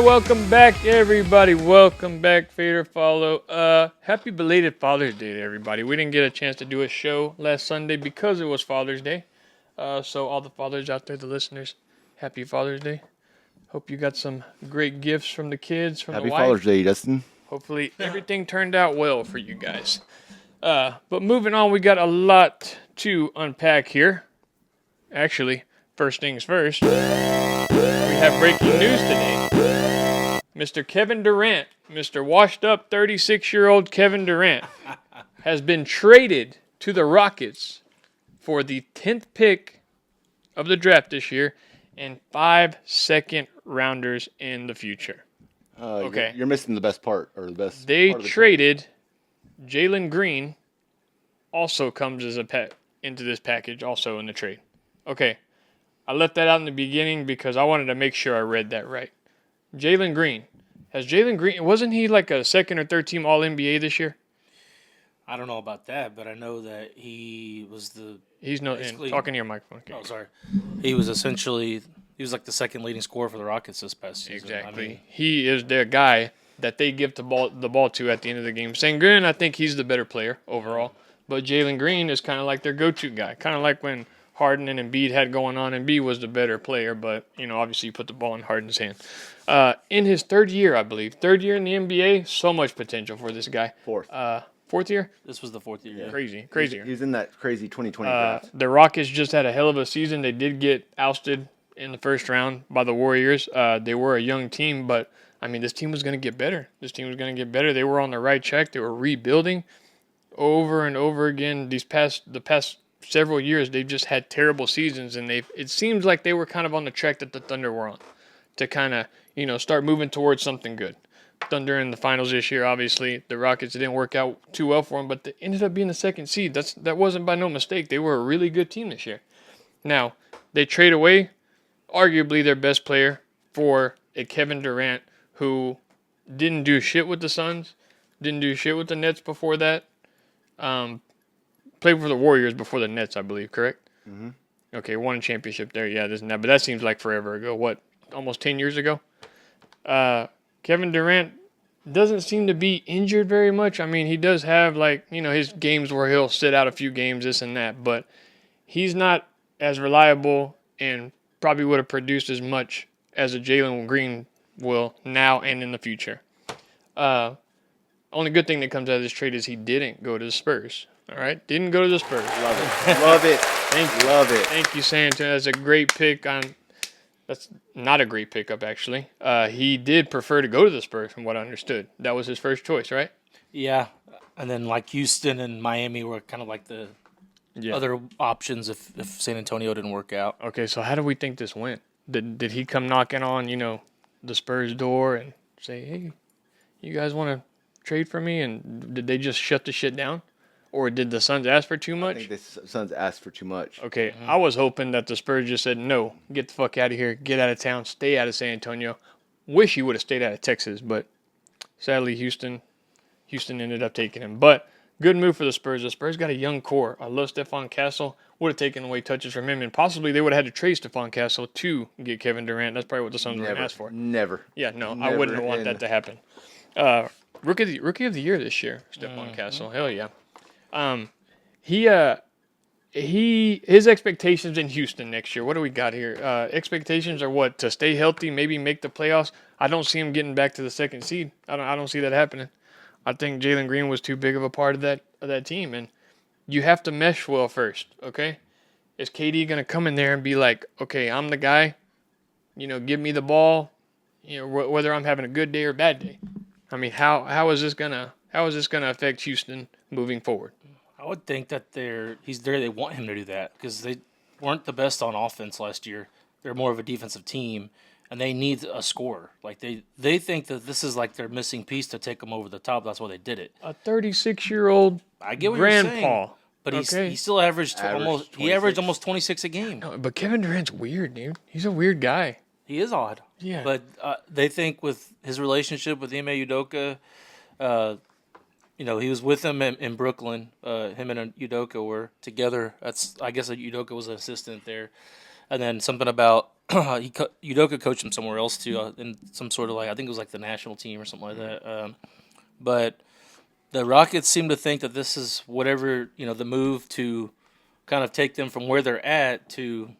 welcome back, everybody. Welcome back, Fade or Follow. Happy belated Father's Day to everybody. We didn't get a chance to do a show last Sunday because it was Father's Day. So all the fathers out there, the listeners, happy Father's Day. Hope you got some great gifts from the kids, from Happy the wife. Father's Day, Dustin. Hopefully everything turned out well for you guys. But moving on, we got a lot to unpack here. Actually, first things first, we have breaking news today. Mr. Kevin Durant, Mr. washed up 36-year-old Kevin Durant, has been traded to the Rockets for the 10th pick of the draft this year and 5 second-rounders in the future. Okay. You're missing the best part, or the best They part of the traded Jalen Green, also comes as a pet into this package, also in the trade. Okay, I left that out in the beginning because I wanted to make sure I read that right. Jalen Green. Wasn't he like a second or third team All-NBA this year? I don't know about that, but I know that he was talking to your microphone. Oh, sorry. He was like the second leading scorer for the Rockets this past season. Exactly. I mean, he is their guy that they give the ball to at the end of the game. Sengun, I think he's the better player overall, but Jalen Green is kind of like their go-to guy, kind of like when Harden and Embiid had going on. Embiid was the better player, but, obviously you put the ball in Harden's hand. In his third year, I believe. Third year in the NBA, so much potential for this guy. Fourth year? This was the fourth year. Yeah. Crazy. He's in that crazy 2020 draft. The Rockets just had a hell of a season. They did get ousted in the first round by the Warriors. They were a young team, but, this team was going to get better. They were on the right track. They were rebuilding over and over again. The past several years, they've just had terrible seasons, and it seems like they were kind of on the track that the Thunder were on to kind of, start moving towards something good. Thunder in the finals this year, obviously. The Rockets didn't work out too well for them, but they ended up being the second seed. That wasn't by no mistake. They were a really good team this year. Now, they trade away arguably their best player for a Kevin Durant who didn't do shit with the Suns, didn't do shit with the Nets before that. Played for the Warriors before the Nets, I believe, correct? Mm-hmm. Okay, won a championship there. Yeah, but that seems like forever ago. What, almost 10 years ago? Kevin Durant doesn't seem to be injured very much. He does have, his games where he'll sit out a few games, this and that, but he's not as reliable and probably would have produced as much as a Jalen Green will now and in the future. Only good thing that comes out of this trade is he didn't go to the Spurs. All right? Didn't go to the Spurs. Love it. Love it. Thank you. Love it. Thank you, San Antonio. That's a great pick. That's not a great pickup, actually. He did prefer to go to the Spurs, from what I understood. That was his first choice, right? Yeah. And then, Houston and Miami were kind of like the other options if San Antonio didn't work out. Okay, so how do we think this went? Did he come knocking on, the Spurs' door and say, hey, you guys want to trade for me? And did they just shut the shit down? Or did the Suns ask for too much? I think the Suns asked for too much. Okay, I was hoping that the Spurs just said, no, get the fuck out of here, get out of town, stay out of San Antonio. Wish he would have stayed out of Texas, but sadly Houston ended up taking him. But good move for the Spurs. The Spurs got a young core. I love Stephon Castle. Would have taken away touches from him, and possibly they would have had to trade Stephon Castle to get Kevin Durant. That's probably what the Suns were going to ask for. Never. Yeah, no, I wouldn't want that to happen. Rookie of the year this year, Stephon Castle. Hell yeah. His expectations in Houston next year. What do we got here? Expectations are what? To stay healthy, maybe make the playoffs. I don't see him getting back to the second seed. I don't see that happening. I think Jalen Green was too big of a part of that team, and you have to mesh well first. Okay, is KD gonna come in there and be like, okay, I'm the guy, give me the ball, whether I'm having a good day or bad day? How is this gonna affect Houston moving forward? I would think that he's there. They want him to do that because they weren't the best on offense last year. They're more of a defensive team, and they need a scorer. They think that this is like their missing piece to take them over the top. That's why they did it. A 36-year-old I get what grandpa, you're saying, but he still averaged almost 26 a game. No, but Kevin Durant's weird, dude. He's a weird guy. He is odd. Yeah, but they think with his relationship with Ime Udoka. He was with him in Brooklyn. Him and Udoka were together. I guess Udoka was an assistant there. And then something about Udoka coached him somewhere else too, in some sort of I think it was the national team or something like that. But the Rockets seem to think that this is whatever the move to kind of take them from where they're at to,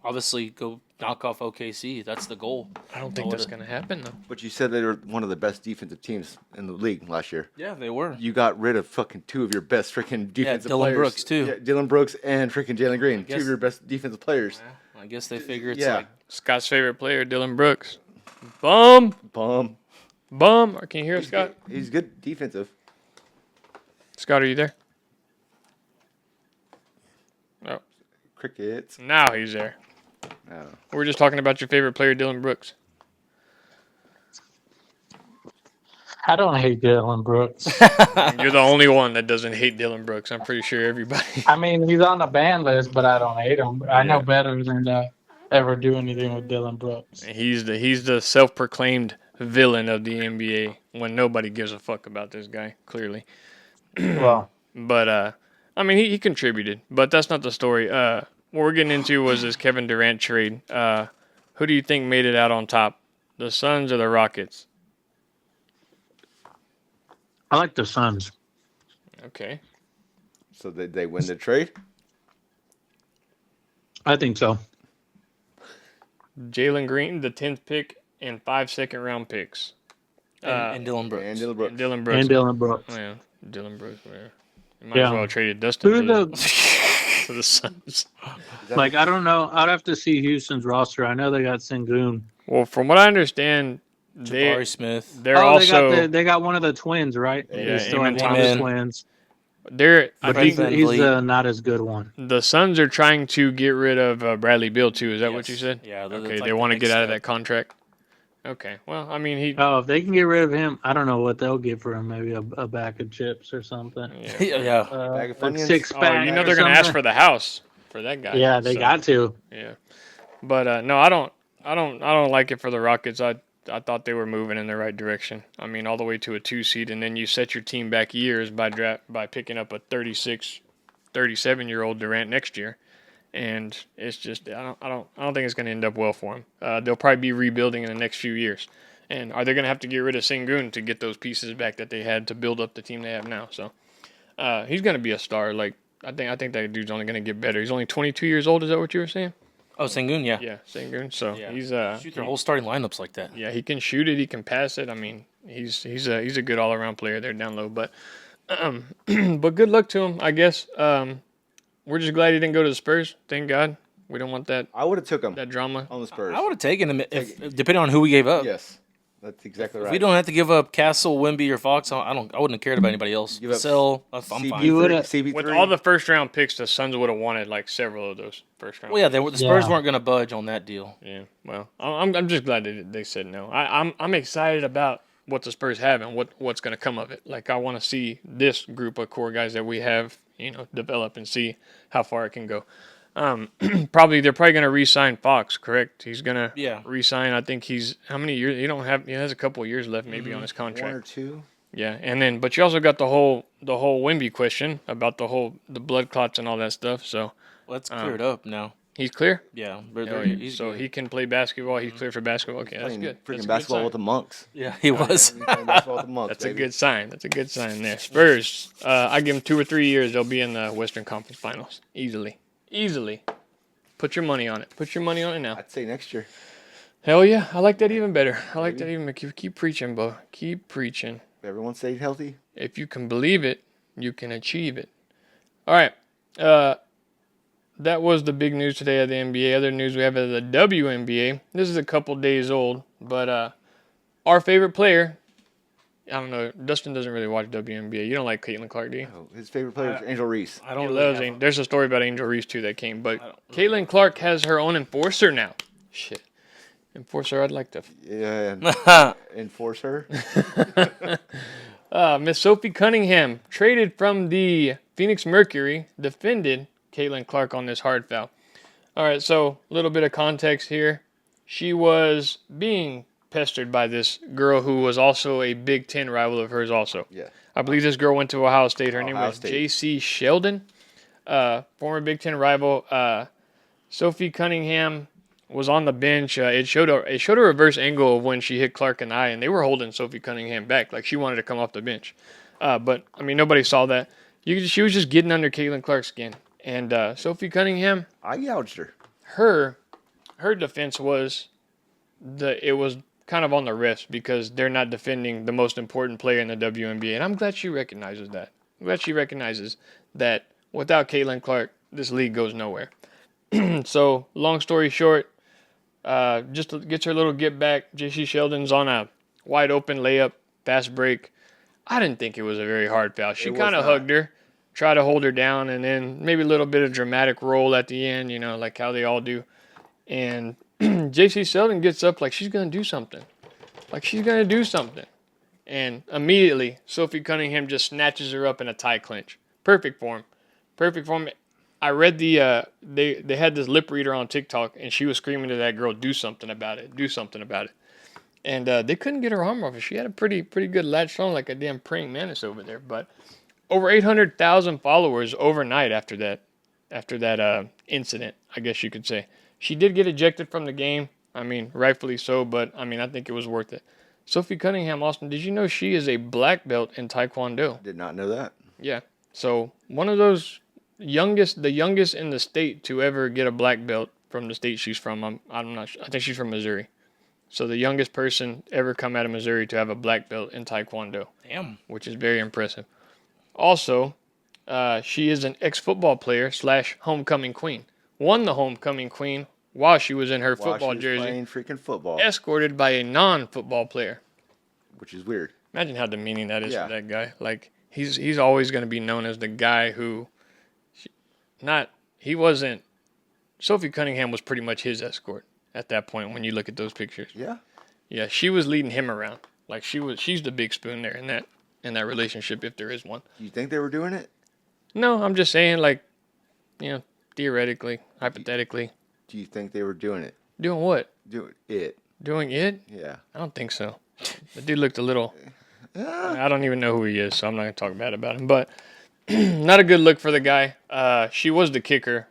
obviously go knock off OKC. That's the goal. I don't think that's going to happen though. But you said they were one of the best defensive teams in the league last year. Yeah, they were. You got rid of fucking two of your best freaking defensive Dylan players. Brooks, too. Yeah, Dylan Brooks and freaking Jalen Green, two of your best defensive players. I guess they figure it's Scott's favorite player, Dylan Brooks. Bum. Bum. Or can you hear us, Scott? He's good defensive. Scott, are you there? Oh, Crickets. now he's there. Oh. We're just talking about your favorite player, Dylan Brooks. I don't hate Dylan Brooks. You're the only one that doesn't hate Dylan Brooks. I'm pretty sure everybody. I mean, he's on the ban list, but I don't hate him. I know Yeah. better than to ever do anything with Dylan Brooks. He's the self-proclaimed villain of the NBA when nobody gives a fuck about this guy, clearly. Well, But I mean, he contributed, but that's not the story. What we're getting into was this Kevin Durant trade. Who do you think made it out on top, the Suns or the Rockets? I like the Suns. Okay. So they win the trade? I think so. Jalen Green, the 10th pick, and 5 second-round picks. and Dylan Brooks. And Dylan Brooks. And Dylan Brooks. And Dylan Brooks. Oh, yeah, Dylan Brooks. Yeah. You might Yeah. as well have traded Dustin Who to the to the Suns. like? I don't know. I'd have to see Houston's roster. I know they got Sengun. Well, from what I understand, Jabari Smith. they're Oh, also they got one of the twins, right? Yeah, they still have Eamon one of the Thomas. twins, they're. I but think he's not as good one. the Suns are trying to get rid of Bradley Beal too. Is that what you Yes. said? Yeah. Okay, they want to get out of that contract. Okay, well, I mean, he. Oh, if they can get rid of him, I don't know what they'll get for him. Maybe a bag of chips or something. Yeah. yeah. Bag of A Funyuns? six Oh, pack. you know or they're gonna ask something. for the house for that guy. Yeah, they so, got to. Yeah, but no, I don't like it for the Rockets. I thought they were moving in the right direction. I mean, all the way to a 2 seed, and then you set your team back years by picking up a 36, 37-year-old Durant next year, and it's just I don't think it's going to end up well for them. They'll probably be rebuilding in the next few years, and are they going to have to get rid of Sengun to get those pieces back that they had to build up the team they have now? So he's going to be a star. Like I think that dude's only going to get better. He's only 22 years old. Is that what you were saying? Oh, Sengun. Yeah. Yeah, Sengun. So Yeah. he's Shoot their whole starting lineups like that. yeah, he can shoot it. He can pass it. I mean, he's a good all around player there down low. But but good luck to him, I guess. We're just glad he didn't go to the Spurs. Thank God. We don't want that I would have took him drama. on the Spurs. I would have taken him if depending on who we gave up. Yes, that's exactly If right. we don't have to give up Castle, Wimby, or Fox, I wouldn't have cared about anybody else. Give up Sell, I'm CP3, fine. You would've- CP3. With all the first round picks, the Suns would have wanted like several of those first round. Well, yeah, the Spurs Yeah. weren't going to budge on that deal. Yeah. Well, I'm just glad they said no. I'm excited about what the Spurs have and what's going to come of it. Like I want to see this group of core guys that we have, develop and see how far it can go. They're probably going to re-sign Fox, correct? He's going to Yeah. re-sign. I think he's how many years? He has a couple of years left maybe on his one or contract. two. Yeah, and then but you also got the whole Wemby question about the blood clots and all that stuff. So Let's clear it up now. he's clear. Yeah, he's So good. he can play basketball. He's clear for basketball. Okay, that's Playing good. freaking That's a good basketball sign. with the monks. Yeah, he was. Playing basketball with the monks. That's a baby. good sign. That's a good sign there. Spurs, I give them 2 or 3 years. They'll be in the Western Conference Finals. Easily. Put your money on it. Put your money on it now. I'd say next year. Hell yeah. I like that even better. I like that even. Keep preaching, Bo. Keep preaching. If everyone stayed healthy. If you can believe it, you can achieve it. All right. That was the big news today of the NBA. Other news we have is the WNBA. This is a couple days old, but our favorite player, I don't know, Dustin doesn't really watch WNBA. You don't like Caitlin Clark, do you? Oh, his favorite player is Angel Reese. I He don't loves really have There's a story about Angel Reese too that came, but don't Caitlin Clark has her own enforcer now. Shit, enforcer. I'd like to. Yeah, enforce her. Miss Sophie Cunningham traded from the Phoenix Mercury, defended Caitlin Clark on this hard foul. All right, so a little bit of context here. She was being pestered by this girl who was also a Big Ten rival of hers also. Yeah. I believe this girl went to Ohio State. Her name Ohio was State. J.C. Sheldon, former Big Ten rival. Sophie Cunningham was on the bench. It showed a reverse angle of when she hit Clark in the eye, and they were holding Sophie Cunningham back, like she wanted to come off the bench. But I mean, nobody saw that. She was just getting under Caitlin Clark's skin, and Sophie Cunningham, I gouged her. her defense was it was kind of on the refs because they're not defending the most important player in the WNBA, and I'm glad she recognizes that. I'm glad she recognizes that without Caitlin Clark, this league goes nowhere. So, long story short, just gets her little get back. J.C. Sheldon's on a wide open layup, fast break. I didn't think it was a very hard foul. She kind of hugged her, tried to hold her down, and then maybe a little bit of dramatic roll at the end, like how they all do. And J.C. Sheldon gets up like she's going to do something. And immediately, Sophie Cunningham just snatches her up in a tie clinch. Perfect form. I read they had this lip reader on TikTok, and she was screaming to that girl, do something about it. And they couldn't get her arm off her. She had a pretty good latch on, like a damn praying mantis over there. But over 800,000 followers overnight after that incident, I guess you could say. She did get ejected from the game. I mean, rightfully so, but I mean, I think it was worth it. Sophie Cunningham, Austin, did you know she is a black belt in Taekwondo? Did not know that. Yeah. So one of those the youngest in the state to ever get a black belt from the state she's from. I'm not sure. I think she's from Missouri. So the youngest person ever come out of Missouri to have a black belt in Taekwondo. Damn. Which is very impressive. Also, she is an ex-football player / homecoming queen. Won the homecoming queen while she was in her football jersey. Playing freaking football. Escorted by a non-football player. Which is weird. Imagine how demeaning that is for that guy. Like, he's always going to be known as the guy who... Sophie Cunningham was pretty much his escort at that point when you look at those pictures. Yeah. Yeah, she was leading him around. Like she's the big spoon there in that relationship if there is one. Do you think they were doing it? No, I'm just saying theoretically, hypothetically. Do you think they were doing it? Doing what? Doing it. Doing it? Yeah. I don't think so. The dude looked a little I don't even know who he is, so I'm not going to talk bad about him, but not a good look for the guy. She was the kicker.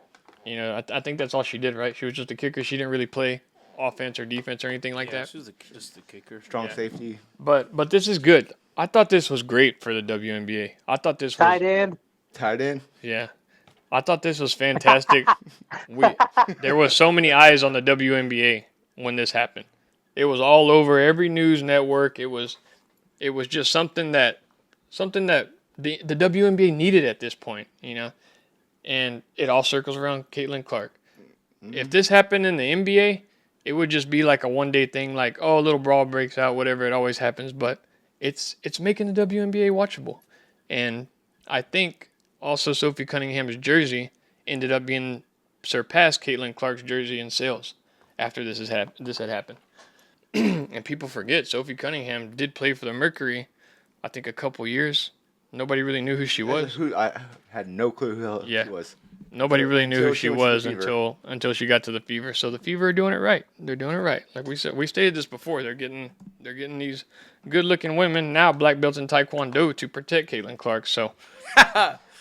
I think that's all she did, right? She was just a kicker. She didn't really play offense or defense or anything like that. She was just the kicker. Strong safety. But this is good. I thought this was great for the WNBA. I thought this was Tight end. Tight end. Yeah. I thought this was fantastic. There was so many eyes on the WNBA when this happened. It was all over every news network. It was just something that the WNBA needed at this point, and it all circles around Caitlin Clark. Mm-hmm. If this happened in the NBA, it would just be like a one-day thing, like, oh, a little brawl breaks out, whatever, it always happens, but it's making the WNBA watchable. And I think also Sophie Cunningham's jersey ended up being surpassed Caitlin Clark's jersey in sales after this had happened. And people forget, Sophie Cunningham did play for the Mercury, I think a couple years. Nobody really knew who she was. I had no clue who she was. Nobody really knew who she was until she got to the Fever. So the Fever are doing it right. They're doing it right. Like we said, we stated this before. They're getting these good-looking women now black belts in Taekwondo to protect Caitlin Clark. So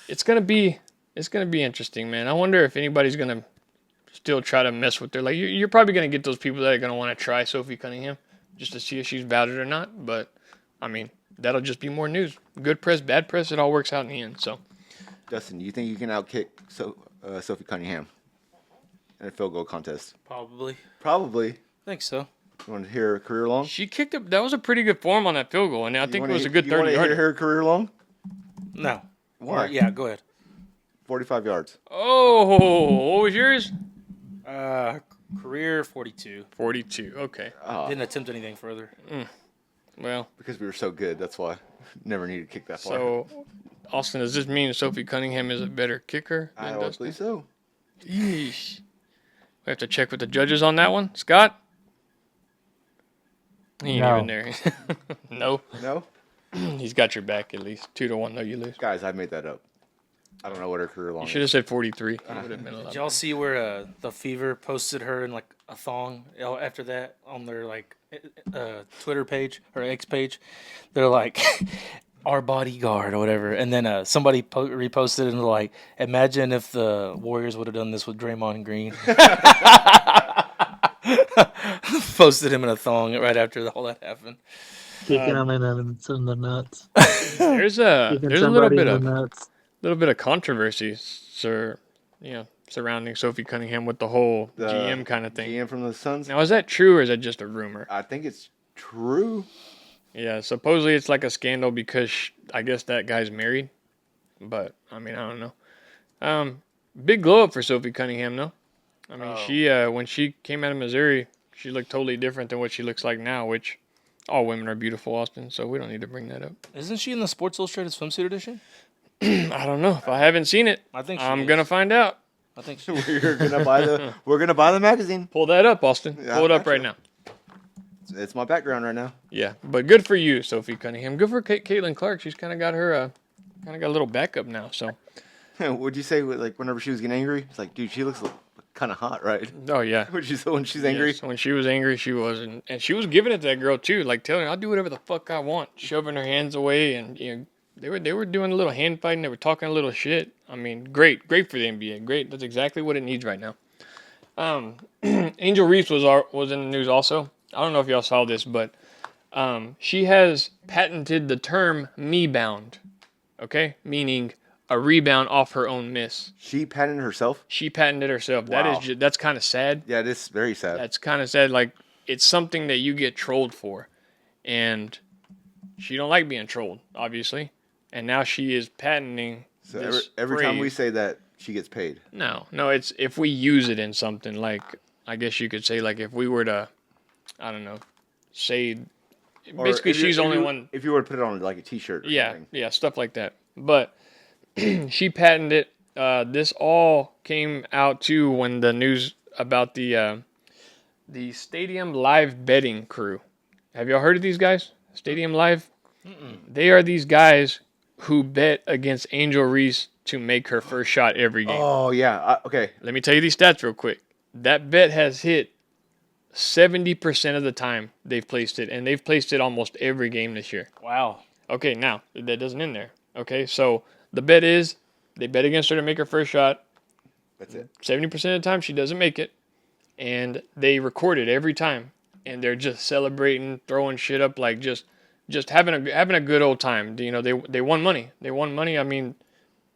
it's gonna be interesting, man. I wonder if anybody's gonna still try to mess with her. Like you're probably gonna get those people that are gonna want to try Sophie Cunningham just to see if she's valid or not. But I mean, that'll just be more news. Good press, bad press, it all works out in the end. So, Dustin, you think you can outkick Sophie Cunningham in a field goal contest? Probably. I think so. You want to hear her career long? she kicked up. That was a pretty good form on that field goal, and I think it was a good 30 You want to yarder. hear her career long? No. Why? Yeah, go ahead. 45 yards. Oh, what was yours? Career 42. 42. Okay. Didn't attempt anything further. Well, Because we were so good, that's why. Never needed to kick that far. so Austin, does this mean Sophie Cunningham is a better kicker I than don't Dustin? believe so. Yeesh. We have to check with the judges on that one. Scott? He ain't No. even there. No. No? He's got your back at least. 2-1, though, you lose. Guys, I made that up. I don't know what her career long You is. should have said 43. It would have been a lot. Did y'all see where the Fever posted her in like a thong after that on their like Twitter page or X page? They're like our bodyguard or whatever, and then somebody reposted and they're like, imagine if the Warriors would have done this with Draymond Green. Posted him in a thong right after all that happened. Kicking him in the nuts. There's a Kicking there's a somebody in the nuts. little bit of controversy, sir. Surrounding Sophie Cunningham with the whole The GM kind of thing. GM from the Suns. Now, is that true or is that just a rumor? I think it's true. Yeah, supposedly it's like a scandal because I guess that guy's married. But I mean, I don't know. Big glow up for Sophie Cunningham, though. I mean, she when she came out of Missouri, she looked totally different than what she looks like now. Which all women are beautiful, Austin. So we don't need to bring that up. Isn't she in the Sports Illustrated swimsuit edition? I don't know if I haven't seen it. I think I'm gonna find out. I think she We're gonna buy the magazine. Pull that up, Austin. Yeah, Pull it I up right gotcha. now. It's my background right now. Yeah, but good for you, Sophie Cunningham. Good for Caitlin Clark. She's kind of got her, kind of got a little backup now. So, Would you say like whenever she was getting angry? It's like, dude, she looks kind of hot, right? oh yeah, Would you say when she's angry? Yes, when she was angry, she was, and she was giving it to that girl too, like telling her, "I'll do whatever the fuck I want," shoving her hands away, and they were doing a little hand fighting. They were talking a little shit. I mean, great for the NBA. Great, that's exactly what it needs right now. Angel Reese was in the news also. I don't know if y'all saw this, but she has patented the term "me bound." Okay, meaning a rebound off her own miss. She patented herself. She patented herself. Wow. That's kind of sad. Yeah, it is very sad. That's kind of sad. Like, it's something that you get trolled for, and she don't like being trolled, obviously. And now she is patenting. So this every time we phrase. say that, she gets paid. No, it's if we use it in something, like, I guess you could say, like, if we were to, I don't know, say, Or basically if she's you- the only if you- one. If you were to put it on like a T-shirt. Or Yeah, something. yeah, stuff like that. But she patented it. This all came out too when the news about the Stadium Live betting crew. Have y'all heard of these guys? Stadium Live? They are these guys who bet against Angel Reese to make her first shot every game. Oh yeah. Okay. Let me tell you these stats real quick. That bet has hit 70% of the time they've placed it, and they've placed it almost every game this year. wow. Okay, now that doesn't end there. Okay, so the bet is they bet against her to make her first shot. That's it. 70% of the time she doesn't make it, and they record it every time, and they're just celebrating, throwing shit up, like just having a good old time. You know, they won money. They won money. I mean,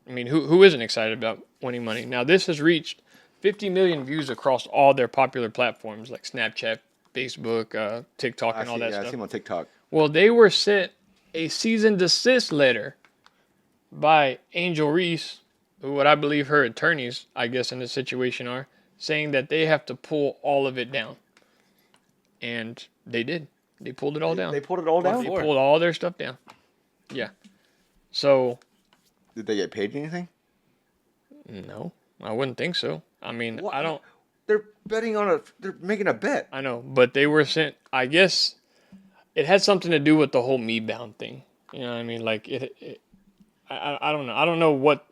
who isn't excited about winning money? Now this has reached 50 million views across all their popular platforms like Snapchat, Facebook, TikTok, and all that I see stuff. him on TikTok. Well, they were sent a cease and desist letter by Angel Reese, who what I believe her attorneys, I guess, in this situation are, saying that they have to pull all of it down. And they did. They pulled it all down. They pulled it all down. They pulled all their stuff down. Yeah. So, Did they get paid anything? no, I wouldn't think so. I mean, What? I don't. They're betting on they're making a bet. I know, but they were sent. I guess it had something to do with the whole me bound thing. You know what I mean? Like I don't know. I don't know what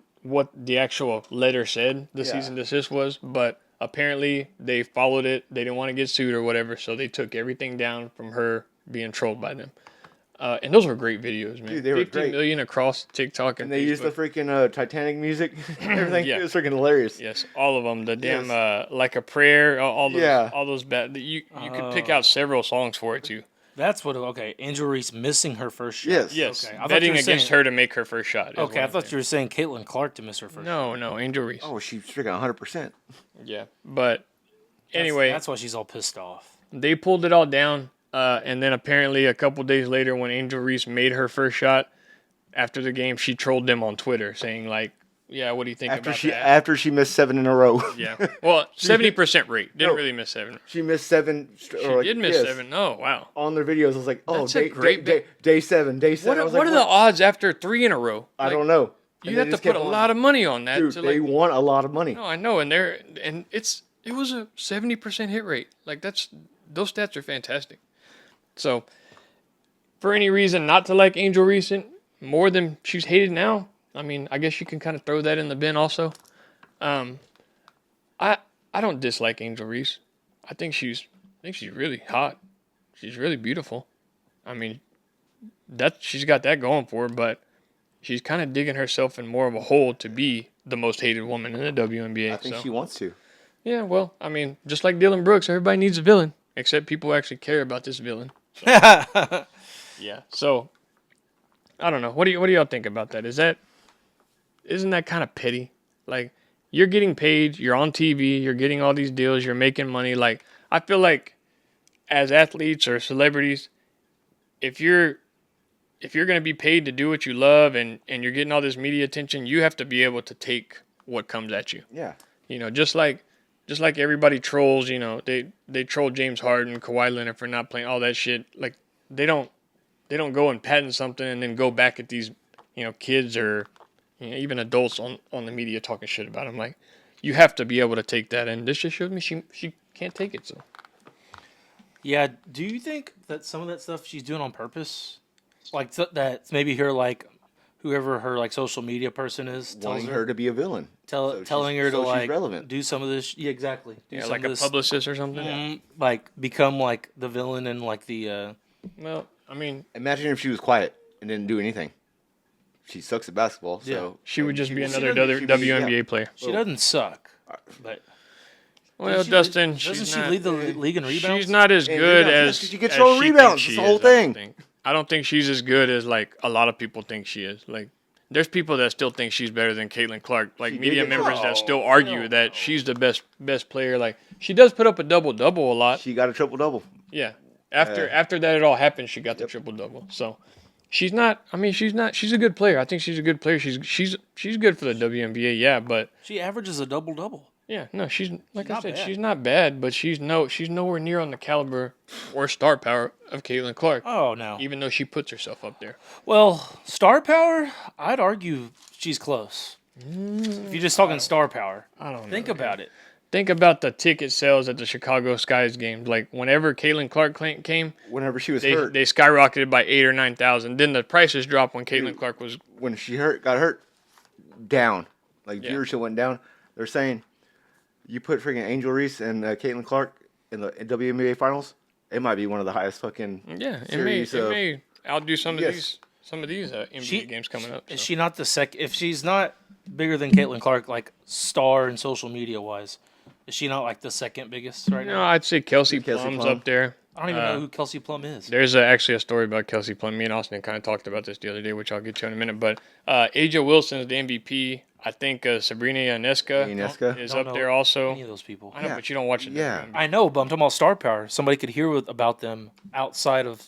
the actual letter said. The cease and desist was, but apparently they followed it. They didn't want to get sued or whatever, so they took everything down from her being trolled by them. And those were great videos, man. Dude, they were 50 great. million across TikTok and And they used the Facebook. freaking Titanic music, everything. Yeah. It was freaking hilarious. Yes, all of them. The damn Yes. like a prayer, all those, Yeah. all those bad. You could pick out several songs for it too. That's what. Okay, Angel Reese missing her first shot. Yes. Yes, Okay, I thought you betting were against saying- her to make her first shot. is Okay, what I I'm thought saying. you were saying Caitlin Clark to miss her first. No, Angel Reese. Oh, she's freaking 100%. Yeah, but That's- anyway, that's why she's all pissed off. they pulled it all down, and then apparently a couple days later, when Angel Reese made her first shot after the game, she trolled them on Twitter, saying like, "Yeah, what do you think about that?" After she missed 7 in a row. Yeah, well, 70% rate. Didn't really miss 7. She missed 7. She did miss 7. Oh wow. On their videos, I was like, oh, That's a day, great day, day 7, day 7. What I was are like, the odds after 3 in a row? I don't know. You have to put a lot of money on that. Dude, to they like, want a lot of money. no, I know, and it was a 70% hit rate. Like those stats are fantastic. So, for any reason not to like Angel Reese more than she's hated now, I mean, I guess you can kind of throw that in the bin also. I don't dislike Angel Reese. I think she's really hot. She's really beautiful. I mean, she's got that going for her, but she's kind of digging herself in more of a hole to be the most hated woman in the WNBA. I think so. she wants to. Yeah, well, I mean, just like Dylan Brooks, everybody needs a villain, except people who actually care about this villain. Yeah. So I don't know. What do y'all think about that? Isn't that kind of petty? Like, you're getting paid, you're on TV, you're getting all these deals, you're making money. Like, I feel like as athletes or celebrities, if you're going to be paid to do what you love and you're getting all this media attention, you have to be able to take what comes at you. Yeah. Just like everybody trolls, they troll James Harden, Kawhi Leonard for not playing all that shit. Like, they don't go and patent something and then go back at these, kids or even adults on the media talking shit about them. Like, you have to be able to take that, and this just showed me she can't take it. So Yeah. Do you think that some of that stuff she's doing on purpose, like that maybe her like whoever her like social media person is tells Wanting her to be a villain. telling her to so she's like relevant. do some of this? Yeah, exactly. Do some like of a this, publicist or something. like become like the villain and like the. Well, I mean, Imagine if she was quiet and didn't do anything. She sucks at basketball, so she would just be another she'd be- WNBA yeah. player. She doesn't suck, but Well, she Dustin, doesn't she's she not, lead the league in rebounds? she's not as And good rebounds, as yes, she gets as her own thinks rebounds. she That's the whole is, I don't thing. think. I don't think she's as good as like a lot of people think she is. Like, there's people that still think she's better than Caitlin Clark. Like She did media get members that triple- still argue that she's the best player. Like, she does put up a double a lot. She got a triple double. Yeah. After that it all happened, she got the triple double. So she's not. I mean, she's not. She's a good player. I think she's a good player. She's good for the WNBA. Yeah, but She averages a double. yeah, no, she's like I not said, bad. she's not bad, but she's nowhere near on the caliber or star power of Caitlin Clark. Oh no. Even though she puts herself up there. Well, star power, I'd argue she's close. If you're just talking star power, I don't know. think about it. Think about the ticket sales at the Chicago Skies games. Like, whenever Caitlin Clark came, Whenever she was they hurt, skyrocketed by 8,000 or 9,000. Then the prices dropped when Caitlin Clark was. when she got hurt, down. Like Yeah. viewership went down. They're saying you put freaking Angel Reese and Caitlin Clark in the WNBA finals, it might be one of the highest fucking. Yeah, it series of- may outdo some of Yes. these NBA She- games coming up. Is so. she not the second? If she's not bigger than Caitlin Clark, like star and social media wise, is she not like the second biggest right No, now? I'd say Kelsey Kelsey Plum's Plum. up there. I don't even know who Kelsey Plum is. There's actually a story about Kelsey Plum. Me and Austin kind of talked about this the other day, which I'll get to in a minute. But Aja Wilson is the MVP. I think Sabrina Ionescu Ionescu? is Don't up know there also. Any of those people? I know, Yeah. but you don't watch it. Yeah. I know, but I'm talking about star power. Somebody could hear about them outside of.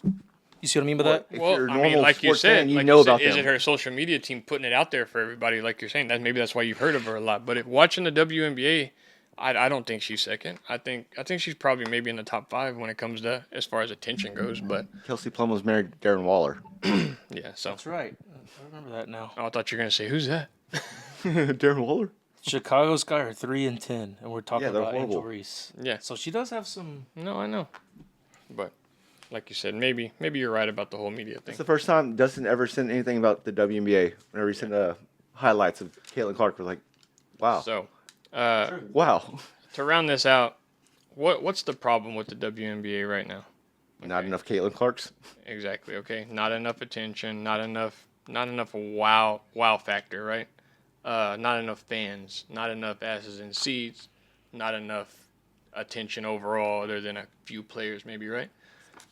You see what I mean by that? If Well, you're a I mean, normal like you sports said, fan, you like know you said, about is them. it her social media team putting it out there for everybody? Like you're saying, that's why you've heard of her a lot. But if watching the WNBA, I don't think she's second. I think she's probably maybe in the top 5 when it comes to as far as attention goes. But Kelsey Plum was married to Darren Waller. yeah, so That's right. I remember that now. I thought you were gonna say who's that? Darren Waller? Chicago Sky are 3-10, and we're talking Yeah, they're about Angel horrible. Reese. Yeah. So she does have some. No, I know. But like you said, maybe you're right about the whole media thing. It's the first time Dustin ever sent anything about the WNBA. Whenever he sent highlights of Caitlin Clark, was like, wow. So Wow. to round this out, what's the problem with the WNBA right now? Not enough Caitlin Clarks. Exactly. Okay. Not enough attention. Not enough wow factor. Right. Not enough fans. Not enough asses in seats. Not enough attention overall, other than a few players, maybe. Right.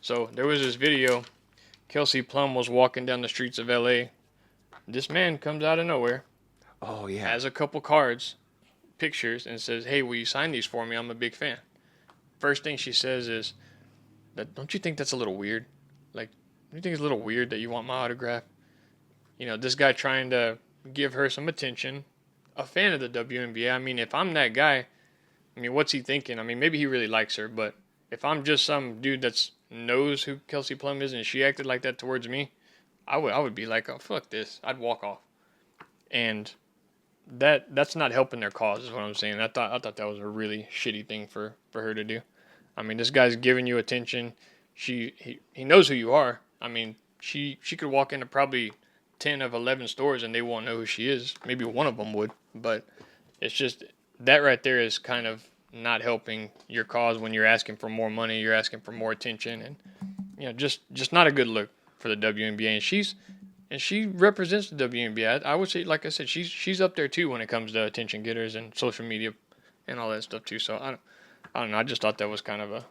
So there was this video. Kelsey Plum was walking down the streets of LA. This man comes out of nowhere, Oh, yeah. has a couple cards, pictures, and says, "Hey, will you sign these for me? I'm a big fan." First thing she says is, "Don't you think that's a little weird? Like, don't you think it's a little weird that you want my autograph?" This guy trying to give her some attention, a fan of the WNBA. I mean, if I'm that guy, I mean, what's he thinking? I mean, maybe he really likes her, but if I'm just some dude that's knows who Kelsey Plum is and she acted like that towards me, I would be like, "Oh, fuck this." I'd walk off. And that's not helping their cause, is what I'm saying. I thought that was a really shitty thing for her to do. I mean, this guy's giving you attention. He knows who you are. I mean, she could walk into probably 10 of 11 stores and they won't know who she is. Maybe one of them would, but it's just that right there is kind of not helping your cause when you're asking for more money, you're asking for more attention, and just not a good look for the WNBA. And she represents the WNBA. I would say, like I said, she's up there too when it comes to attention getters and social media and all that stuff too. So I don't know. I just thought that was kind of a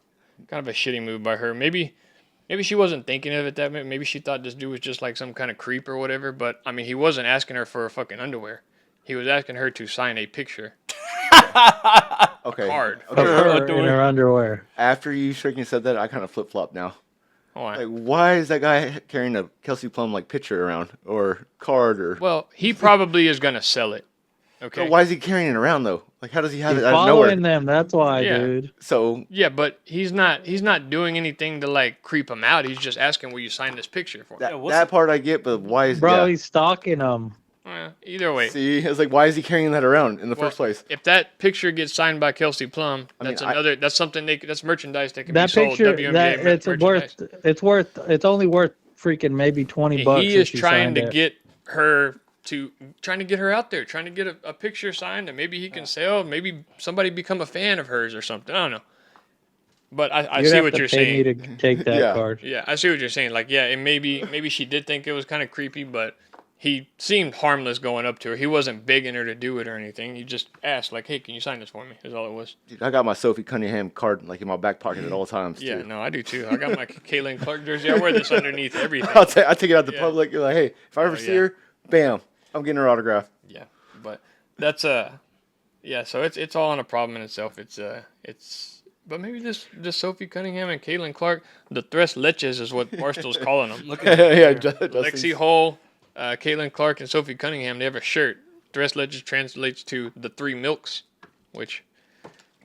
shitty move by her. Maybe she wasn't thinking of it that way. Maybe she thought this dude was just like some kind of creep or whatever. But I mean, he wasn't asking her for her fucking underwear. He was asking her to sign a picture. Okay. Card. Okay. Of her in her underwear. After you freaking said that, I kind of flip flop now. Why? Like, why is that guy carrying a Kelsey Plum like picture around or card or? Well, he probably is gonna sell it. Okay. So why is he carrying it around though? Like, how does he have He's it out of nowhere? following them. That's why, Yeah. dude. So Yeah, but he's not doing anything to like creep him out. He's just asking, "Will you sign this picture for me?" that, what's that part I get, but why is Bro, yeah. he's stalking them. Either way, See, it's like, why is he carrying that around in the Well, first place? if that picture gets signed by Kelsey Plum, I mean, that's another. That's something that's merchandise that can That be sold. picture, WNBA it's only worth freaking maybe $20 bucks. He is if she trying signed to it. get her out there, trying to get a picture signed, and maybe he can sell. Maybe somebody become a fan of hers or something. I don't know. But I You'd see have what to you're pay saying. me to take that Yeah. card. Yeah, I see what you're saying. Like, yeah, and maybe she did think it was kind of creepy, but he seemed harmless going up to her. He wasn't begging her to do it or anything. He just asked, like, "Hey, can you sign this for me?" Is all it was. Dude, I got my Sophie Cunningham card like in my back pocket at all times. Yeah, too. no, I do too. I got my Caitlin Clark jersey. I wear this underneath everything. I take it out to Yeah. public. Like, hey, if I ever see yeah. her, bam, I'm getting her autograph. Yeah, but that's yeah. So it's all on a problem in itself. But maybe this Sophie Cunningham and Caitlin Clark, the Tres Leches is what Barstool's calling them. Look at Yeah, it. Lexi Hull, Caitlin Clark, and Sophie Cunningham. They have a shirt. Tres Leches translates to the three milks, which,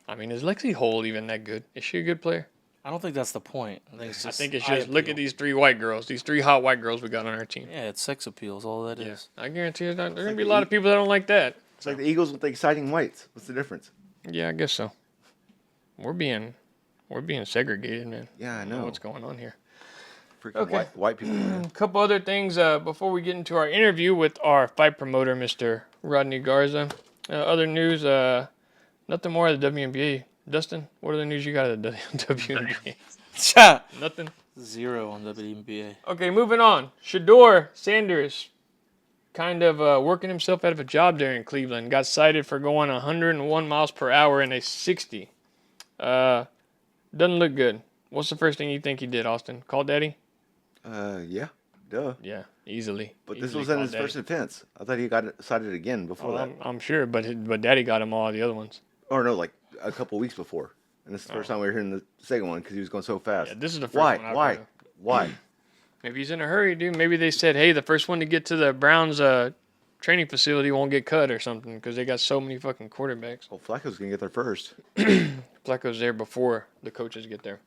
I mean, is Lexi Hull even that good? Is she a good player? I don't think that's the point. I think it's just. I think it's eye just look appeal. at these three white girls, these three hot white girls we got on our team. Yeah, it's sex appeal is all that is. I guarantee you, there are gonna be a lot of people that don't like that. It's like the Eagles with the exciting whites. What's the difference? Yeah, I guess so. We're being segregated, man. Yeah, I don't know know. what's going on here. Freaking Okay. white people. A couple other things before we get into our interview with our fight promoter, Mr. Rodney Garza. Other news, nothing more of the WNBA. Dustin, what other news you got of the WNBA? Nothing? Zero on WNBA. Okay, moving on. Shedeur Sanders kind of working himself out of a job there in Cleveland. Got cited for going 101 miles per hour in a 60. Doesn't look good. What's the first thing you think he did, Austin? Call daddy? Yeah, duh. Yeah, easily. But this Easily was in call his daddy. first offense. I thought he got cited again before Oh, that. I'm sure, but daddy got him all the other ones. Or no, like a couple weeks before. And this is the first time we were hearing the second one because he was going so fast. Yeah, this is the first Why? one I've Why? heard of. Why? Maybe he's in a hurry, dude. Maybe they said, hey, the first one to get to the Browns training facility won't get cut or something because they got so many fucking quarterbacks. Well, Flacco's gonna get there first. Flacco's there before the coaches get there.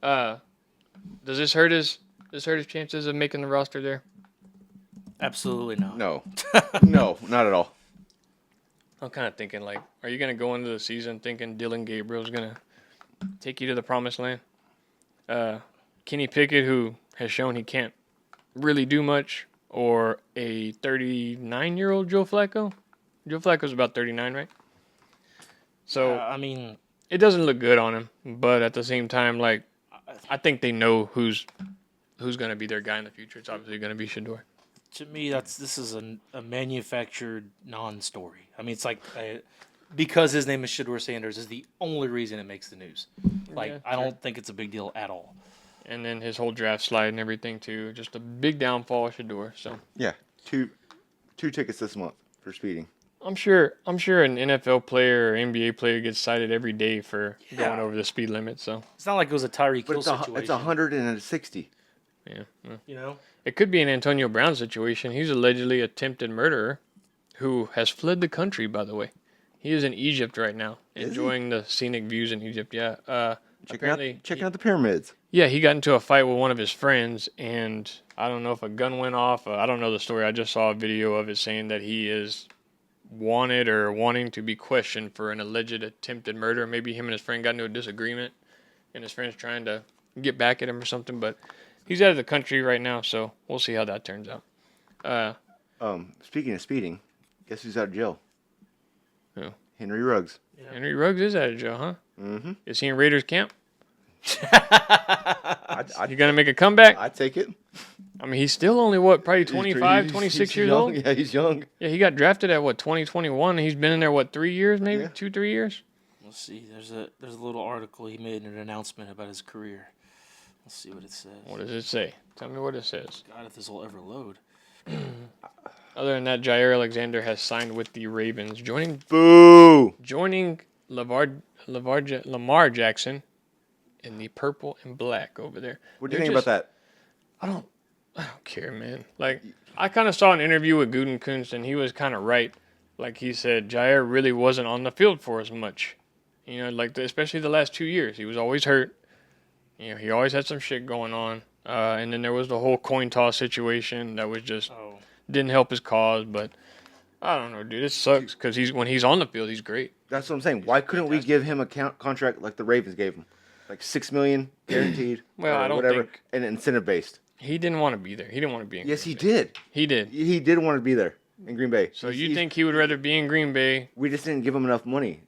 Does this hurt his chances of making the roster there? Absolutely not. No, no, not at all. I'm kind of thinking, like, are you going to go into the season thinking Dylan Gabriel's going to take you to the promised land? Kenny Pickett, who has shown he can't really do much, or a 39-year-old Joe Flacco? Joe Flacco's about 39, right? So I mean, it doesn't look good on him, but at the same time, like, I think they know who's going to be their guy in the future. It's obviously going to be Shedeur. to me, this is a manufactured non-story. I mean, it's like because his name is Shedeur Sanders is the only reason it makes the news. Like, Yeah, I don't think it's a big deal at all. And then his whole draft slide and everything, too. Just a big downfall of Shedeur, so... Yeah, two tickets this month for speeding. I'm sure an NFL player or NBA player gets cited every day for going over the speed limit. So It's not like it was a Tyreek But Hill it's situation. it's 160. yeah, You know, it could be an Antonio Brown situation. He's allegedly attempted murderer, who has fled the country. By the way, he is in Egypt right now, Is he? enjoying the scenic views in Egypt. Yeah, apparently, Checking out the pyramids. yeah, he got into a fight with one of his friends, and I don't know if a gun went off. I don't know the story. I just saw a video of it saying that he is wanted or wanting to be questioned for an alleged attempted murder. Maybe him and his friend got into a disagreement, and his friend's trying to get back at him or something. But he's out of the country right now, so we'll see how that turns out. Speaking of speeding, guess who's out of jail? Who? Henry Ruggs. Henry Ruggs is out of jail, huh? Mm-hmm. Is he in Raiders camp? You gonna make a comeback? I'd take it. I mean, he's still only, what, probably He's 25, he's 26 years young. old? Yeah, he's young. Yeah, he got drafted at, 2021? He's been in there, 3 years maybe? Yeah. 2-3 years? Let's see. There's a little article he made an announcement about his career. Let's see what it says. What does it say? Tell me what it says. God, if this will ever load. Other than that, Jair Alexander has signed with the Ravens, joining Lamar Jackson in the purple and black over there. What do you think about that? I don't care, man. Like, I kind of saw an interview with Gutekunst, and he was kind of right. Like, he said Jair really wasn't on the field for as much. You know, like, especially the last 2 years. He was always hurt. You know, he always had some shit going on. And then there was the whole coin toss situation that was just didn't help his cause. But I don't know, dude. It sucks because when he's on the field, he's great. That's what I'm saying. Why couldn't we give him a contract like the Ravens gave him, like $6 million guaranteed? Well, I don't whatever, think and incentive based. He didn't want to be there. He didn't want to be in. Yes, Green he Bay. did. He did. He did want to be there in Green Bay. So you think he would rather be in Green Bay? We just didn't give him enough money.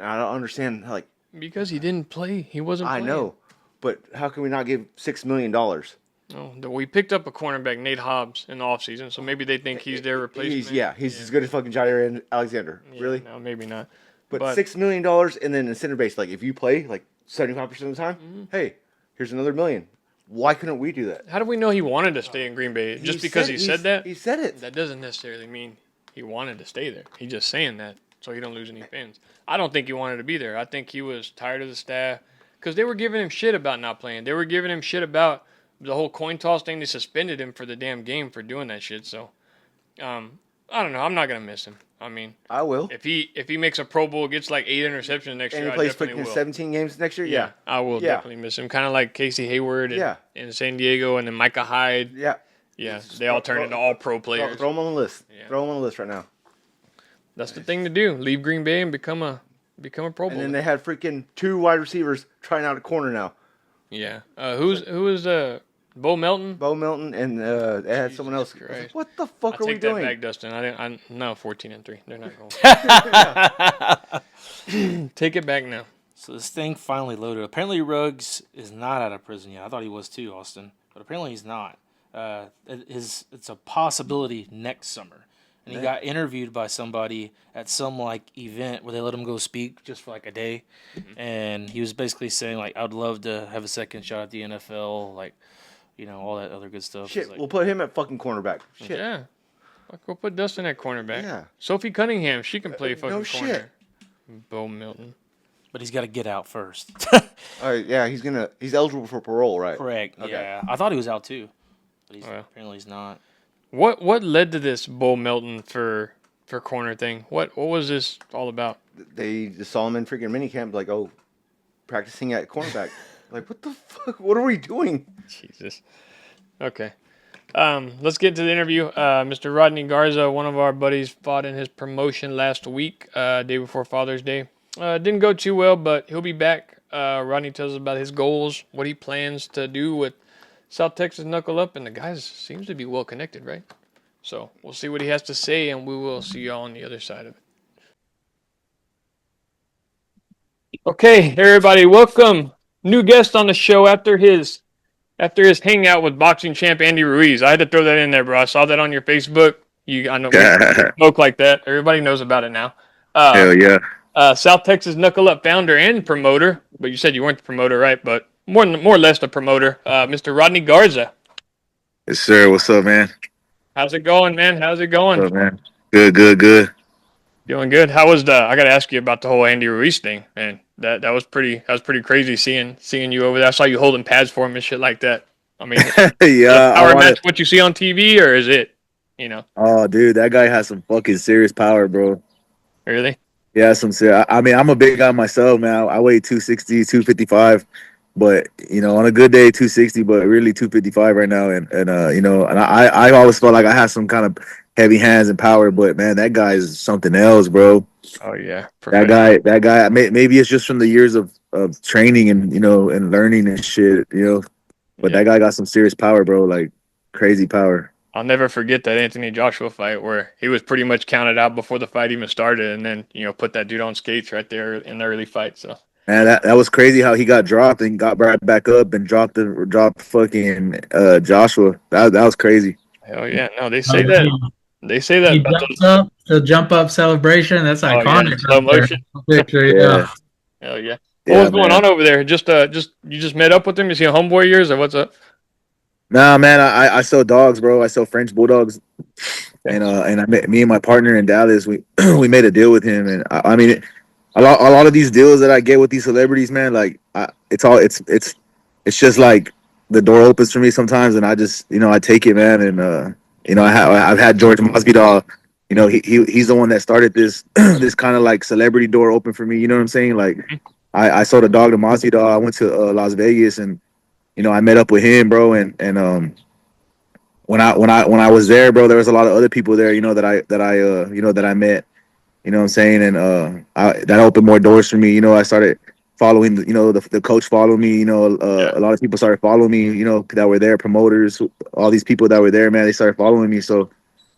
I don't understand. Like, because he didn't play. He wasn't playing. I know, but how can we not give $6 million? Oh, we picked up a cornerback, Nate Hobbs, in the offseason, so maybe they think he's their replacement. He's as good as fucking Jair and Alexander. Yeah, really? No, maybe not. But $6 million and then incentive based. Like, if you play like 75% of the time, hey, here's another $1 million. Why couldn't we do that? How do we know he wanted to stay in Green Bay? Just because he said that? He said it. That doesn't necessarily mean he wanted to stay there. He's just saying that so he don't lose any fans. I don't think he wanted to be there. I think he was tired of the staff because they were giving him shit about not playing. They were giving him shit about the whole coin toss thing. They suspended him for the damn game for doing that shit. So, I don't know. I'm not gonna miss him. I mean, I will. If he makes a Pro Bowl, gets like 8 interceptions next year, and he plays freaking 17 games next year. Yeah, I will definitely miss him. Kind of like Casey Hayward in San Diego, and then Micah Hyde. Yeah, they all turn into all pro players. Throw them on the list. Yeah. Throw them on the list right now. That's the thing to do. Leave Green Bay and become a Pro Bowler. And then they had freaking 2 wide receivers trying out a corner now. Yeah. Who is Bo Melton? Bo Melton, and they had someone else. Like, what the fuck are we doing? Take that back, Dustin. I no 14-3. They're not going. Take it back now. So this thing finally loaded. Apparently Ruggs is not out of prison yet. I thought he was too, Austin, but apparently he's not. It's a possibility next summer. And he got interviewed by somebody at some like event where they let him go speak just for like a day, and he was basically saying like, "I'd love to have a second shot at the NFL," like, you know, all that other good stuff. Shit, like, we'll put him at fucking cornerback. Shit. Yeah. We'll put Dustin at cornerback. Yeah. Sophie Cunningham, she can play fucking no corner. Shit. Bo Melton. but he's got to get out first. All right, yeah, he's eligible for parole, right? Correct. Okay. Yeah, I thought he was out too, but apparently he's not. What led to this Bo Melton for corner thing? What was this all about? They just saw him in freaking minicamp, like, oh, practicing at cornerback. Like, what the fuck? What are we doing? Jesus. Okay. Let's get to the interview. Mr. Rodney Garza, one of our buddies, fought in his promotion last week, day before Father's Day. Didn't go too well, but he'll be back. Rodney tells us about his goals, what he plans to do with South Texas Knuckle Up, and the guy seems to be well connected, right? So we'll see what he has to say, and we will see y'all on the other side of it. Okay, everybody, welcome. New guest on the show after his hangout with boxing champ Andy Ruiz. I had to throw that in there, bro. I saw that on your Facebook. I know we smoke like that. Everybody knows about it now. Hell yeah. South Texas Knuckle Up founder and promoter, but you said you weren't the promoter, right? But more or less the promoter, Mr. Rodney Garza. Yes, sir. What's up, man? How's it going, man? How's it going? What's up, man? Good. Doing good. How was I got to ask you about the whole Andy Ruiz thing, man. That was pretty crazy seeing you over there. I saw you holding pads for him and shit like that. I mean, yeah. Power match what you see on TV, or is it, you know? Oh, dude, that guy has some fucking serious power, bro. Really? Yeah, some serious. I mean, I'm a big guy myself, man. I weigh 260, 255, but you know, on a good day, 260, but really 255 right now. And you know, and I always felt like I had some kind of heavy hands and power, but man, that guy is something else, bro. Oh yeah, that guy. Maybe it's just from the years of training and you know and learning and shit, you know. But that guy got some serious power, bro. Like crazy power. I'll never forget that Anthony Joshua fight where he was pretty much counted out before the fight even started, and then you know put that dude on skates right there in the early fight. So man, that was crazy how he got dropped and got right back up and dropped fucking Joshua. That was crazy. Hell yeah, no, they say that. They say He that about jumps those. up, the jump up celebration. That's Oh yeah, iconic slow right there. motion. Picture, Yeah, yeah. Hell yeah. What yeah, was going on man. over there? Just you just met up with him? Is he a homeboy of yours or what's up? Nah, man. I sell dogs, bro. I sell French bulldogs, Okay. and I met me and my partner in Dallas. We we made a deal with him, and I mean, a lot of these deals that I get with these celebrities, man. Like, it's just like the door opens for me sometimes, and I just I take it, man. And I've had George Masvidal. He's the one that started this this kind of like celebrity door open for me. You know what I'm saying? Like, I sold a dog to Masvidal. I went to Las Vegas, and I met up with him, bro. And when I was there, bro, there was a lot of other people there. That I met. You know what I'm saying? And that opened more doors for me. I started following, the coach followed me. Yeah. A lot of people started following me, that were there, promoters, all these people that were there, man, they started following me. So,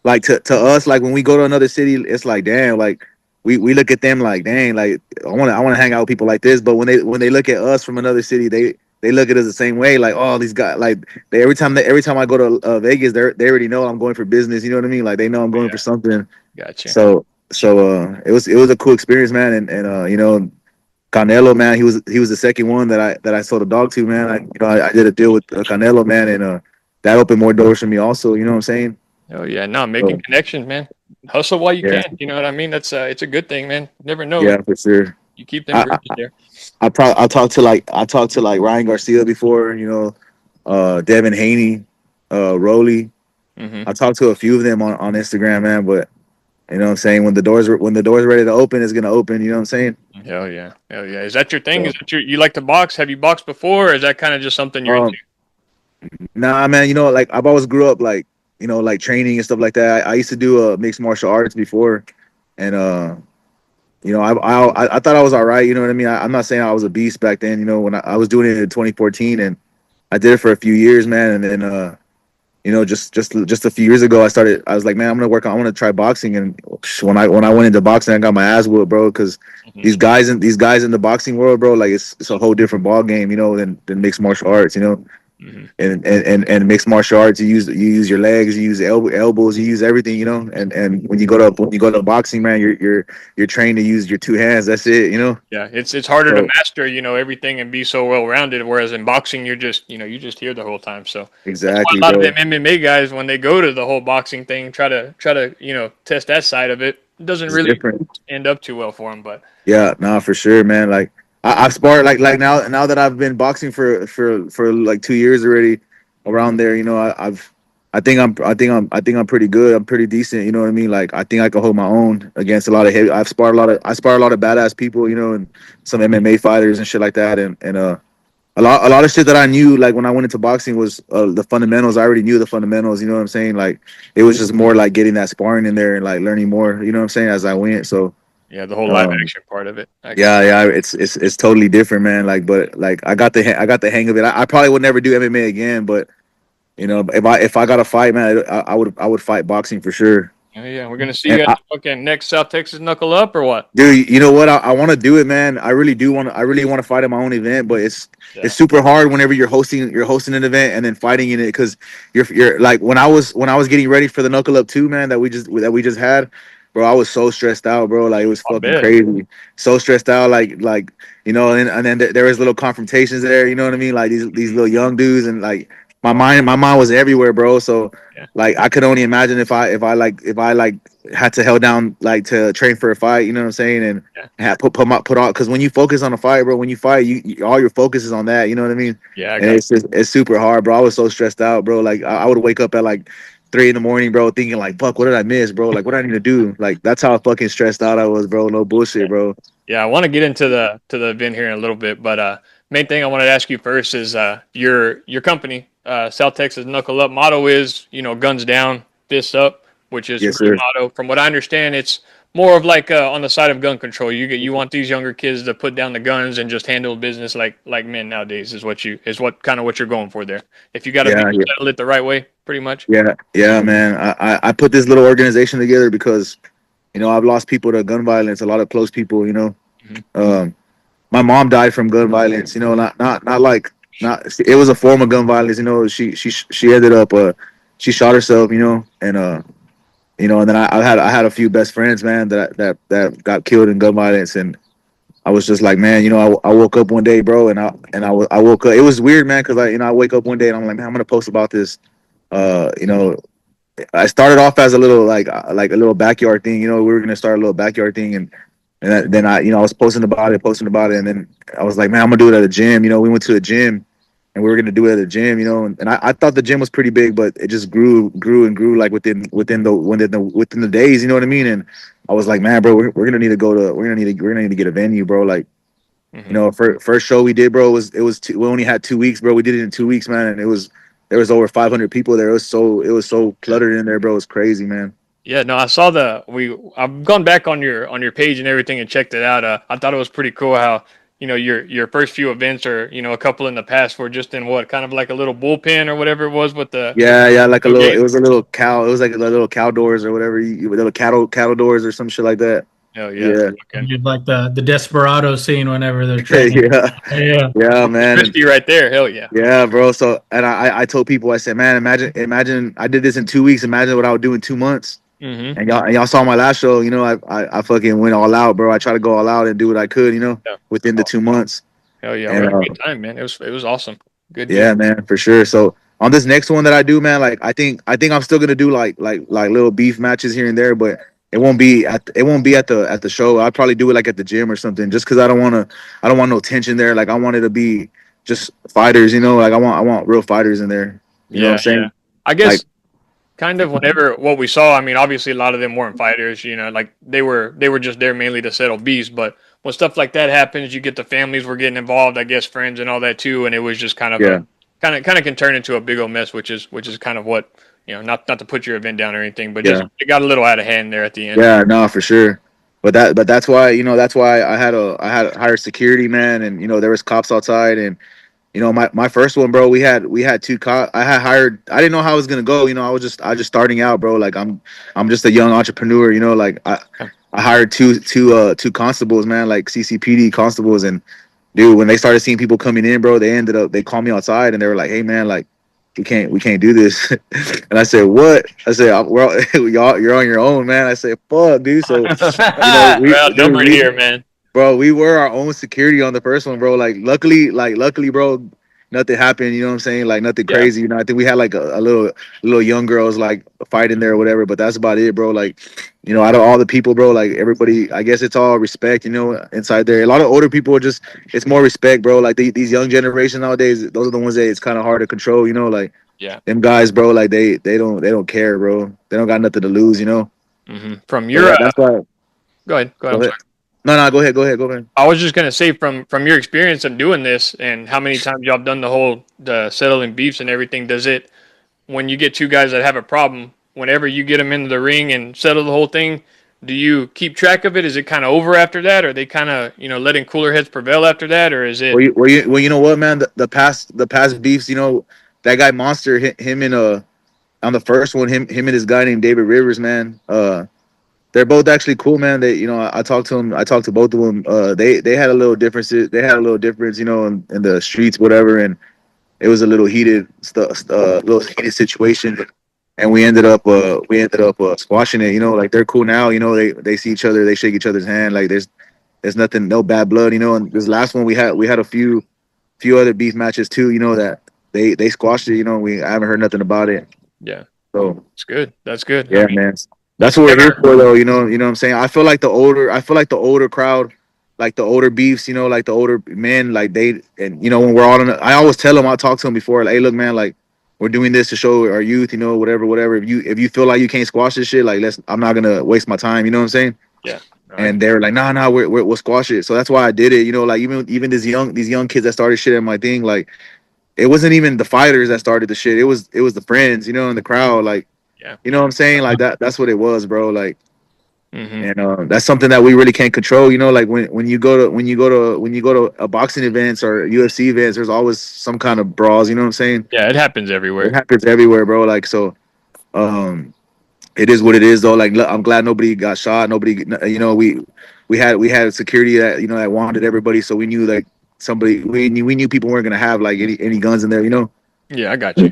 like, to us, like, when we go to another city, it's like, damn, like, we look at them like, dang, like, I want to hang out with people like this. But when they look at us from another city, they look at us the same way. Like, oh, these guys, like, every time I go to Vegas, they already know I'm going for business. You know what I mean? Like, they know I'm going for Yeah. something. Gotcha. So it was a cool experience, man. And Canelo, man, he was the second one that I sold a dog to, man. I did a deal with Canelo, man, and that opened more doors for me also. You know what I'm saying? Oh yeah. No, making So connections, man. Hustle while you yeah, can. You know what I mean? That's it's a good thing, man. Never know. yeah, for sure. You keep them I bridges there. I talked to like Ryan Garcia before, Devin Haney, Rolly. Mm-hmm. I talked to a few of them on Instagram, man. But you know what I'm saying, when the doors are ready to open, it's gonna open. You know what I'm saying? Hell yeah. Hell yeah. Is that your thing? Is So, that you like to box? Have you boxed before, or is that kind of just something you're into? um, nah, man. Like, I've always grew up like like training and stuff like that. I used to do mixed martial arts before, and I thought I was all right. You know what I mean? I'm not saying I was a beast back then. When I was doing it in 2014, and I did it for a few years, man. And then just a few years ago, I was like, man, I want to try boxing. And when I went into boxing, I got my ass whooped, bro, because Hmm. these guys in the boxing world, bro, like, it's a whole different ball game, than mixed martial arts. Hmm. And mixed martial arts, you use your legs, you use elbows, you use everything, and when you go to boxing, man, you're trained to use your two hands. That's it. Yeah, it's harder to So master, everything and be so well rounded. Whereas in boxing, you're just, you just here the whole time. So that's why exactly, a lot of bro. them MMA guys, when they go to the whole boxing thing, try to test that side of it. It doesn't It's really different. end up too well for them. But Yeah, nah, for sure, man. Like, I've sparred, like now that I've been boxing for like 2 years already, around there. I think I'm pretty good. I'm pretty decent. You know what I mean? Like, I think I can hold my own against a lot of heavy. I spar a lot of badass people. And some MMA fighters and shit like that. And a lot of shit that I knew, like, when I went into boxing, was the fundamentals. I already knew the fundamentals. You know what I'm saying? Like, it was just more like getting that sparring in there and like learning more. You know what I'm saying, as I went. So. yeah, the whole live Um, action part of it, I got. yeah, yeah, it's totally different, man. Like, but like, I got the hang of it. I probably would never do MMA again, but if I got to fight, man, I would fight boxing for sure. Oh yeah, we're gonna see And you at the fucking next South Texas Knuckle Up or what? dude, you know what? I want to do it, man. I really do want to. I really want to fight at my own event, but it's Yeah, super hard whenever you're hosting an event and then fighting in it, because you're like, when I was getting ready for the Knuckle Up 2, man, that we just had, bro. I was so stressed out, bro. Like, it was I fucking bet. crazy. So stressed out, like and then there was little confrontations there. You know what I mean? Like, these little young dudes, and like, my mind was everywhere, bro. So, Yeah, like, I could only imagine if I had to held down, like, to train for a fight. You know what I'm saying? And yeah, had put on, because when you focus on a fight, bro, when you fight, all your focus is on that. You know what I mean? yeah. I And got. it's super hard, bro. I was so stressed out, bro. Like, I would wake up at like 3 in the morning, bro, thinking like, fuck, what did I miss, bro? Like, what do I need to do? Like, that's how fucking stressed out I was, bro. No bullshit, bro. Yeah, I want to get into the event here in a little bit, but main thing I wanted to ask you first is your company, South Texas Knuckle Up motto is guns down, fists up, which is Yes, great sir. motto. From what I understand, it's more of like on the side of gun control. You want these younger kids to put down the guns and just handle business like men nowadays is what kind of what you're going for there. If you got to be Yeah, yeah, settle it the right way, pretty much. yeah, yeah, man. I put this little organization together because I've lost people to gun violence, a lot of close people. Hmm. Um, my mom died from gun violence. Not like, not, it was a form of gun violence. She ended up, she shot herself. And you know, and then I had a few best friends, man, that got killed in gun violence, and I was just like, man, you know, I woke up one day, bro, and I woke up. It was weird, man, because I wake up one day and I'm like, man, I'm gonna post about this. You know, I started off as a little like a little backyard thing. You know, we were gonna start a little backyard thing, and then I was posting about it, and then I was like, man, I'm gonna do it at a gym. You know, we went to a gym, and we were gonna do it at a gym. You know, and I thought the gym was pretty big, but it just grew and grew like within the days. You know what I mean? And I was like, man, bro, we're gonna need to go to we're gonna need to get a venue, bro. Like, you know, first show we did, bro, we only had 2 weeks, bro. We did it in 2 weeks, man, and there was over 500 people there. It was so cluttered in there, bro. It was crazy, man. Yeah, no, I saw I've gone back on your page and everything and checked it out. I thought it was pretty cool how, your first few events, or a couple in the past, were just in what, kind of like a little bullpen or whatever it was with the Yeah, yeah, like a no little. It gate. was a little cow. It was like a little cow doors or whatever. Little cattle doors or some shit like that. Oh yeah, Yeah, okay. You'd like the desperado scene whenever they're training. yeah, Yeah. yeah, man. And Crispy right there. Hell yeah. yeah, bro. So, and I told people, I said, man, imagine I did this in 2 weeks. Imagine what I would do in 2 months. Mm-hmm. And y'all saw my last show. You know, I fucking went all out, bro. I tried to go all out and do what I could. You know, Yeah. within the 2 months. Hell yeah. We And had a good time, man. It was awesome. Good deal. yeah, man, for sure. So on this next one that I do, man, like I think I'm still gonna do like little beef matches here and there, but it won't be at the show. I'll probably do it like at the gym or something, just because I don't want no tension there. Like I want it to be just fighters, you know. Like I want real fighters in there. You know what I'm Yeah, saying? yeah. I guess Like kind of whenever what we saw, I mean, obviously a lot of them weren't fighters, like they were just there mainly to settle beefs. But when stuff like that happens, you get the families were getting involved, I guess friends and all that too, and it was just kind of yeah, a kind of can turn into a big old mess, which is kind of what not to put your event down or anything, but just yeah. it got a little out of hand there at the end. Yeah, no, for sure. But that's why, that's why I had hired security, man, and there was cops outside, and my first one, bro, we had two cops. I didn't know how it was gonna go. I was just starting out, bro. Like I'm just a young entrepreneur, like I hired two constables, man, like CCPD constables, and dude, when they started seeing people coming in, bro, they called me outside and they were like, hey man, like we can't do this. And I said, what? I said, y'all, you're on your own, man. I said, fuck, dude. So, we, Well, dude, numbered here, man. bro, we were our own security on the first one, bro. Luckily, bro, nothing happened. You know what I'm saying? Like nothing Yeah. crazy. I think we had like a little young girls like fighting there or whatever, but that's about it, bro. Like, out of all the people, bro, like everybody, I guess it's all respect, inside there. A lot of older people are just, it's more respect, bro. Like these young generation nowadays, those are the ones that it's kind of hard to control, like Yeah. them guys, bro. Like they don't care, bro. They don't got nothing to lose. From So your that's why. go ahead. Go I'm ahead. sorry. No, go ahead. I was just gonna say from your experience of doing this and how many times y'all have done the settling beefs and everything, does it, when you get two guys that have a problem, whenever you get them into the ring and settle the whole thing, do you keep track of it? Is it kind of over after that? Or are they kind of letting cooler heads prevail after that? Or is it Well, you know what, man? The past beefs, that guy Monster, him and on the first one, him and this guy named David Rivers, man. They're both actually cool, man. They, I talked to them. I talked to both of them. They had a little differences. They had a little difference, in the streets, whatever, and it was a little heated stuff, little heated situation, and we ended up squashing it. Like they're cool now. They see each other, they shake each other's hand. Like there's nothing, no bad blood. And this last one we had a few other beef matches too. That they squashed it. I haven't heard nothing about it. yeah? So It's good. That's good. yeah, man. That's what we're here for, though. You know what I'm saying. I feel like the older crowd, like the older beefs, like the older men, like they, and when we're all in, I always tell them, I talk to them before, like, hey, look, man, like we're doing this to show our youth, whatever. If you feel like you can't squash this shit, like I'm not gonna waste my time. You know what I'm saying? Yeah. Right. And they're like, nah, we'll squash it. So that's why I did it. Like even these young kids that started shit at my thing, like it wasn't even the fighters that started the shit. It was the friends, in the crowd, like. Yeah. You know what I'm saying? Like that's what it was, bro. Like, Mm-hmm. and that's something that we really can't control. Like when you go to a boxing events or UFC events, there's always some kind of brawls. You know what I'm saying? Yeah, it happens It everywhere. happens everywhere, bro. Like so, it is what it is, though. Like, look, I'm glad nobody got shot. Nobody, we had security that that wanted everybody, so we knew like we knew people weren't gonna have like any guns in there. Yeah, I got you.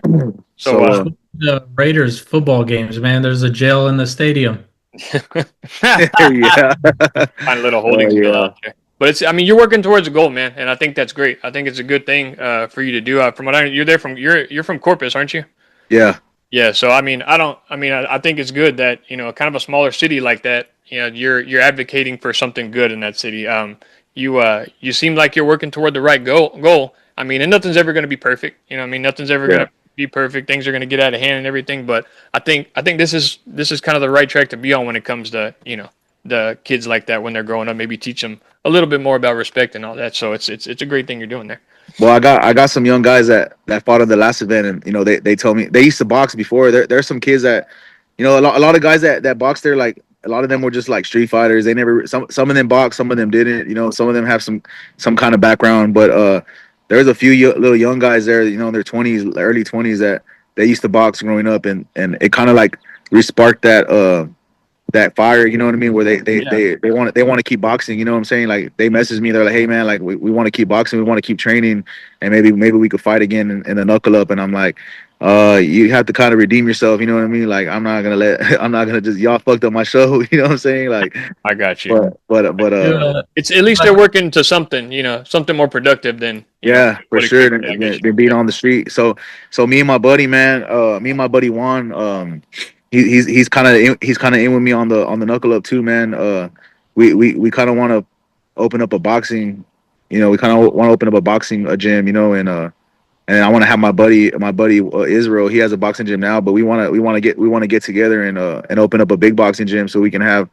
So, So The Raiders football games, man. There's a jail in the stadium. Yeah. Find a little Oh holding cell yeah. out there. But it's, I mean, you're working towards a goal, man, and I think that's great. I think it's a good thing for you to do. From what you're there from, you're from Corpus, aren't you? Yeah. Yeah. So I mean, I don't. I mean, I think it's good that kind of a smaller city like that. You're advocating for something good in that city. You seem like you're working toward the right goal. I mean, and nothing's ever going to be perfect. I mean, nothing's ever going Yeah. to be perfect. Things are going to get out of hand and everything. But I think this is kind of the right track to be on when it comes to the kids like that when they're growing up. Maybe teach them a little bit more about respect and all that. So it's a great thing you're doing there. Well, I got some young guys that fought in the last event, and they told me they used to box before. There's some kids that, a lot of guys that box there, like a lot of them were just like street fighters. They never some of them box, some of them didn't. Some of them have some kind of background, but there's a few little young guys there, in their 20s, early 20s that they used to box growing up, and it kind of like resparked that fire, you know what I mean? Where Yeah. they want to keep boxing, you know what I'm saying? Like they message me, they're like, hey man, like we want to keep boxing, we want to keep training, and maybe we could fight again in the knuckle up. And I'm like, you have to kind of redeem yourself, you know what I mean? Like I'm not gonna just y'all fucked up my show, you know what I'm saying? Like, I got you. Do, It's at least like, they're working to something, something more productive than yeah, for what it sure. could be. I guess. They're being on the street. So me and my buddy, man, me and my buddy Juan, he's kind of in with me on the knuckle up too, man. We kind of want to open up a boxing, we kind of want to open up a boxing gym, and I want to have my buddy Israel. He has a boxing gym now, but we want to get together and open up a big boxing gym so we can have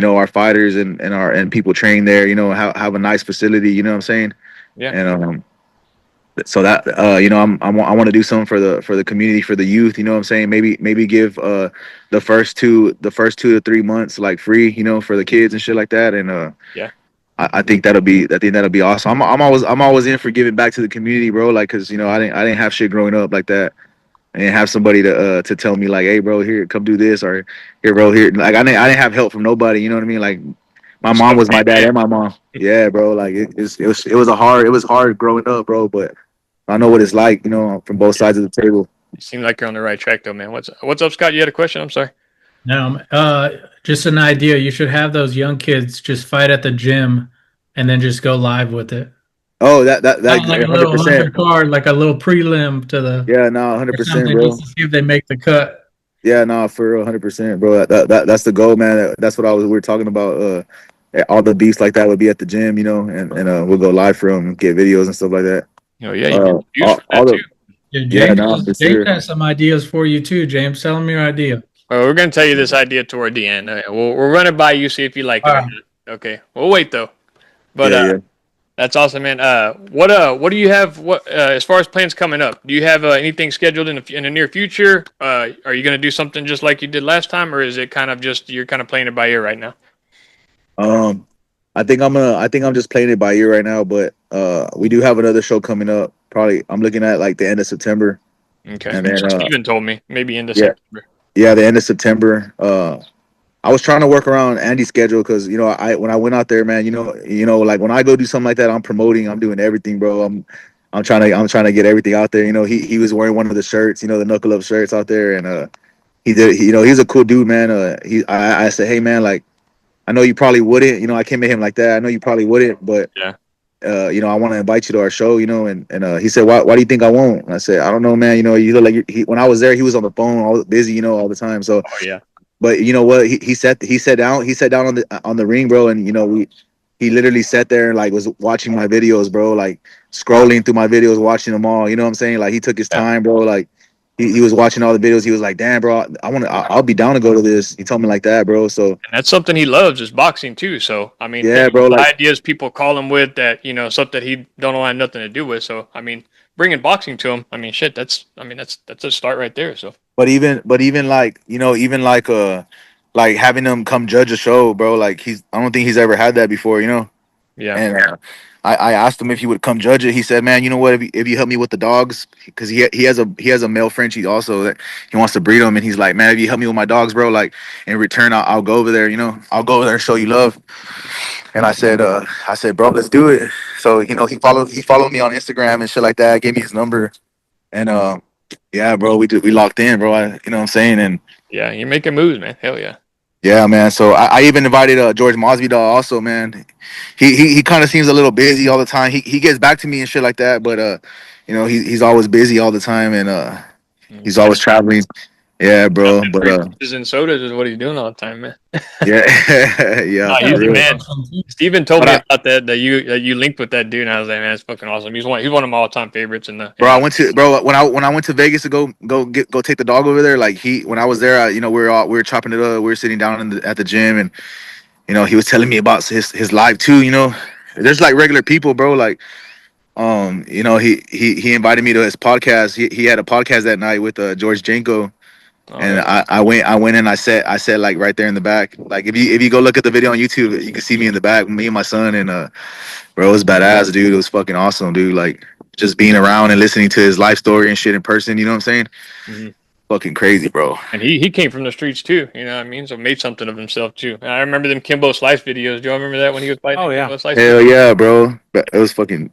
our fighters and people train there. Have a nice facility. You know what I'm saying? Yeah. And so that I want to do something for the community, for the youth. You know what I'm saying? Maybe give the first 2 to 3 months like free, for the kids and shit like that. And Yeah. I think that'll be awesome. I'm always in for giving back to the community, bro. Like, cause I didn't have shit growing up like that. I didn't have somebody to tell me like, hey, bro, here, come do this, or here, bro, here. Like I didn't have help from nobody. You know what I mean? Like my mom Stuff was my came dad in. and my mom. Yeah, bro. Like it was hard growing up, bro. But I know what it's like, from both sides of the table. You seem like you're on the right track, though, man. What's up, Scott? You had a question? I'm sorry. no, just an idea. You should have those young kids just fight at the gym, and then just go live with it. Oh, that Like a hundred little percent. undercard, like a little prelim to the Yeah, no, hundred or percent, something, just bro. to see if they make the cut. Yeah, no, for real, 100%, bro. That's the goal, man. That's what we were talking about. All the beats like that would be at the gym, and we'll go live for them, get videos and stuff like that. Yeah, you get views from All that too. the Yeah, Yeah, no, for James sure. has some ideas for you too. James, tell him your idea. Well, we're gonna tell you this idea toward the end. We'll run it by you, see if you like it All or right. not. Okay. We'll wait though. But Yeah, yeah. that's awesome, man. What do you have? What as far as plans coming up? Do you have anything scheduled in the near future? Are you gonna do something just like you did last time, or is it kind of just you're kind of playing it by ear right now? Um, I think I'm just playing it by ear right now, but we do have another show coming up. Probably I'm looking at like the end of September, Okay. and That's then what Steven told me. Maybe into yeah, September. yeah, the end of September. I was trying to work around Andy's schedule because I when I went out there, man, like when I go do something like that, I'm promoting, I'm doing everything, bro. I'm trying to get everything out there. He was wearing one of the shirts, the knuckle up shirts out there, and he's a cool dude, man. I said, hey, man, like I know you probably wouldn't, I came at him like that. I know you probably wouldn't, but Yeah. I want to invite you to our show, and he said, why do you think I won't? And I said, I don't know, man. You look like when I was there, he was on the phone, all busy, all the time. So. Oh yeah. But you know what? He sat down on the ring, bro, and he literally sat there and like was watching my videos, bro, like scrolling through my videos, watching them all. You know what I'm saying? Like he took his Yeah. time, bro. Like he was watching all the videos. He was like, damn, bro, I'll be down to go to this. He told me like that, bro. So And that's something he loves is boxing too. So I mean, yeah, bro, the like ideas people call him with that something he don't have nothing to do with. So I mean, bringing boxing to him, I mean, shit, that's a start right there. So but even like like having him come judge a show, bro. Like I don't think he's ever had that before. yeah, And I asked him if he would come judge it. He said, "Man, you know what? If you help me with the dogs, because he has a male Frenchie also that he wants to breed them, and he's like, man, if you help me with my dogs, bro, like in return, I'll go over there. I'll go over there and show you love." And I said, bro, let's do it. So he followed me on Instagram and shit like that. Gave me his number, and Yeah, bro, we locked in, bro. You know what I'm saying? And Yeah, you're making moves, man. Hell yeah. yeah, man. So I even invited George Mosby also, man. He kind of seems a little busy all the time. He gets back to me and shit like that, but you know, he's always busy all the time, and Mm, he's always traveling. Yeah, bro. dumping But free pitches and sodas is what he's doing all the time, man. yeah, No, yeah, Yeah, for he's the real. that's man. awesome too. Steven told But me I, about that you linked with that dude, and I was like, man, it's fucking awesome. He's one of my all time favorites bro, in I the. went to bro when I went to Vegas to go take the dog over there. Like when I was there, you know, we were chopping it up. We were sitting down at the gym, and you know, he was telling me about his life too. You know, there's like regular people, bro. Like you know, he invited me to his podcast. He had a podcast that night with George Janko, Oh and hell yeah. I went and I said like right there in the back. Like if you go look at the video on YouTube, you can see me in the back, me and my son, and bro, it was badass, dude. It was fucking awesome, dude. Like just being around and listening to his life story and shit in person. You know what I'm saying? Mhm. Fucking crazy, bro. And he came from the streets too. You know what I mean? So made something of himself too. And I remember them Kimbo Slice videos. Do you all remember that when he was fighting Oh the yeah. Kimbo Slice Hell dude? yeah, bro. But it was fucking,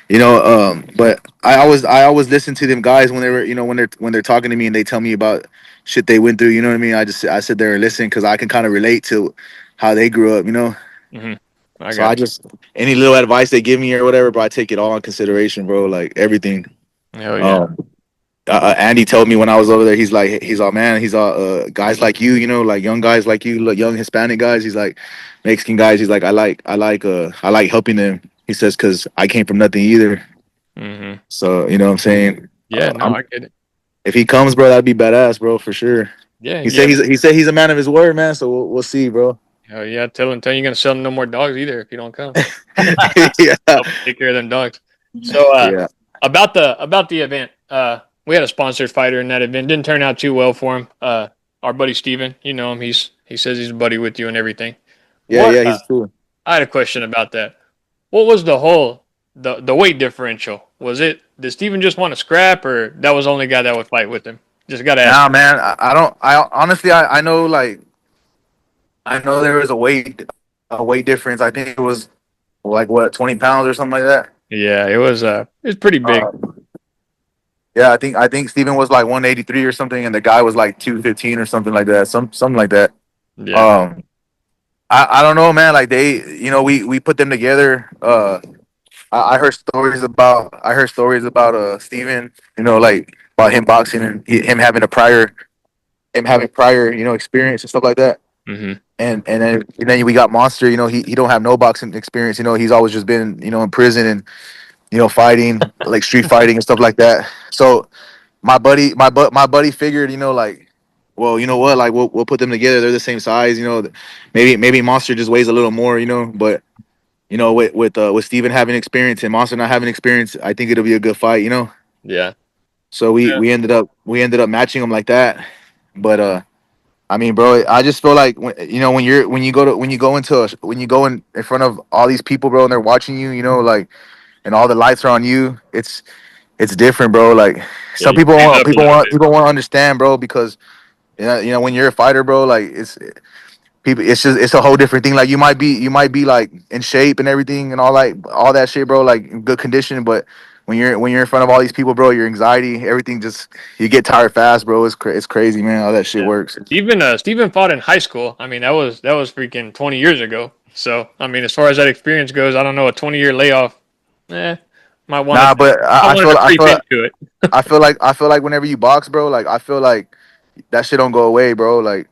you know. But I always listen to them guys when they were, you know, when they're talking to me and they tell me about shit they went through. You know what I mean? I sit there and listen because I can kind of relate to how they grew up. You know. Hmm. I So got I just any little advice they give me or whatever, but I take it all in consideration, bro. Like everything. you. Hell yeah. Um, Andy told me when I was over there, he's all man, he's all guys like you know, like young guys like you, like young Hispanic guys. He's like Mexican guys. He's like I like helping them. He says because I came from nothing either. Hmm. So you know what I'm saying. Yeah. No, I'm I get it. if he comes, bro, that'd be badass, bro, for sure. Yeah. Yeah. He said he's a man of his word, man. So we'll see, bro. Hell yeah. Tell you you're gonna sell him no more dogs either if you don't come. Yeah, Help take care of them dogs. So yeah, about the event, we had a sponsored fighter in that event. Didn't turn out too well for him. Our buddy Steven, you know him. He says he's a buddy with you and everything. yeah, What yeah. He's cool. I had a question about that. What was the weight differential? Was it did Steven just want to scrap or that was the only guy that would fight with him? Just gotta ask. Nah, man. I don't. I honestly, I know like I know there was a weight difference. I think it was like what 20 pounds or something like that. Yeah, it was pretty big. Uh, yeah, I think Steven was like 183 or something, and the guy was like 215 or something like that. Something like that. Yeah. Um, I don't know, man. Like you know, we put them together. I heard stories about Steven. You know, like about him boxing and him having prior you know experience and stuff like that. Hmm. And then we got Monster. You know, he don't have no boxing experience. You know, he's always just been you know in prison and you know fighting like street fighting and stuff like that. So my buddy figured you know like, well you know what like we'll put them together. They're the same size. You know, maybe Monster just weighs a little more. You know, but you know with Steven having experience and Monster not having experience, I think it'll be a good fight. You know, Yeah. so Yeah. we ended up matching them like that. But I mean, bro, I just feel like you know when you go in front of all these people, bro, and they're watching you, you know, like, and all the lights are on you. It's different, bro. Like Yeah, some you stand up a little bit. people want to understand, bro, because you know when you're a fighter, bro, like it's a whole different thing. Like you might be like in shape and everything and all that shit, bro, like in good condition, but when you're in front of all these people, bro, your anxiety, everything just you get tired fast, bro. It's crazy, man. How that shit Yeah. works. Steven fought in high school. I mean, that was freaking 20 years ago. So, I mean, as far as that experience goes, I don't know, a 20-year layoff, eh, might want to Nah, but I wanted to creep into it. I feel like whenever you box, bro, like I feel like that shit don't go away, bro. Like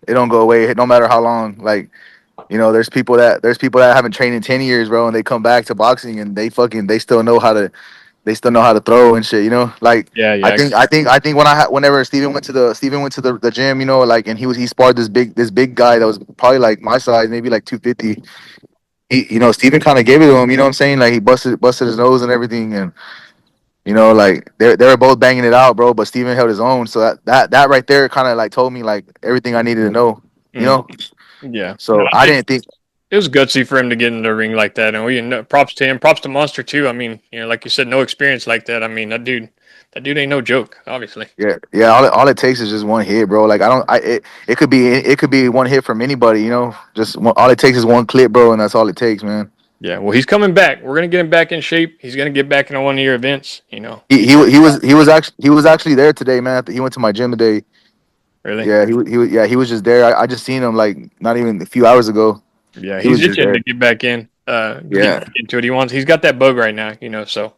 it don't go away no matter how long. Like you know, there's people that haven't trained in 10 years, bro, and they come back to boxing and they still know how to throw and shit. You know, like Yeah, yeah. I think whenever Steven went to the gym, you know, like and he sparred this big guy that was probably like my size, maybe like 250. He you know Steven kind of gave it to him. You know what I'm saying? Like he busted his nose and everything and. You know, like they were both banging it out, bro. But Steven held his own, so that right there kind of like told me like everything I needed to know. You Mm, know, yeah. No, so I didn't think, it was gutsy for him to get in the ring like that. And we props to him, props to Monster too. I mean, like you said, no experience like that. I mean, that dude ain't no joke, obviously. yeah, yeah. All it takes is just one hit, bro. Like I don't, I it could be one hit from anybody. You know, all it takes is one clip, bro, and that's all it takes, man. Yeah, well, he's coming back. We're gonna get him back in shape. He's gonna get back into one of your events. He was actually there today, man. He went to my gym today. Really? Yeah, he was just there. I just seen him like not even a few hours ago. Yeah, He he's was just itching there. to get back in. Get Yeah, back into it. He's got that bug right now. So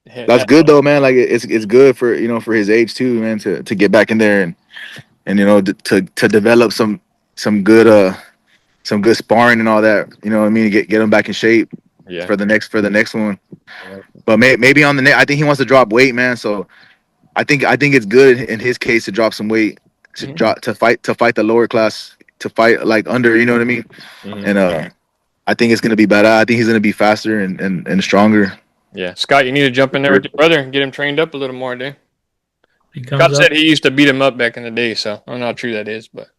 that's that, good though, man. Like it's good for for his age too, man. To get back in there and to develop some good sparring and all that. You know what I mean? Get him back in shape yeah. for the next one. But maybe on the next, I think he wants to drop weight, man. So I think it's good in his case to drop some weight, Mhm. to fight the lower class, to fight like under. You know what I mean? Mhm. And I think it's gonna be better. I think he's gonna be faster and stronger. Yeah, Scott, you need to jump in there with your brother and get him trained up a little more, dude. He comes Scott up. said he used to beat him up back in the day, so I don't know how true that is, but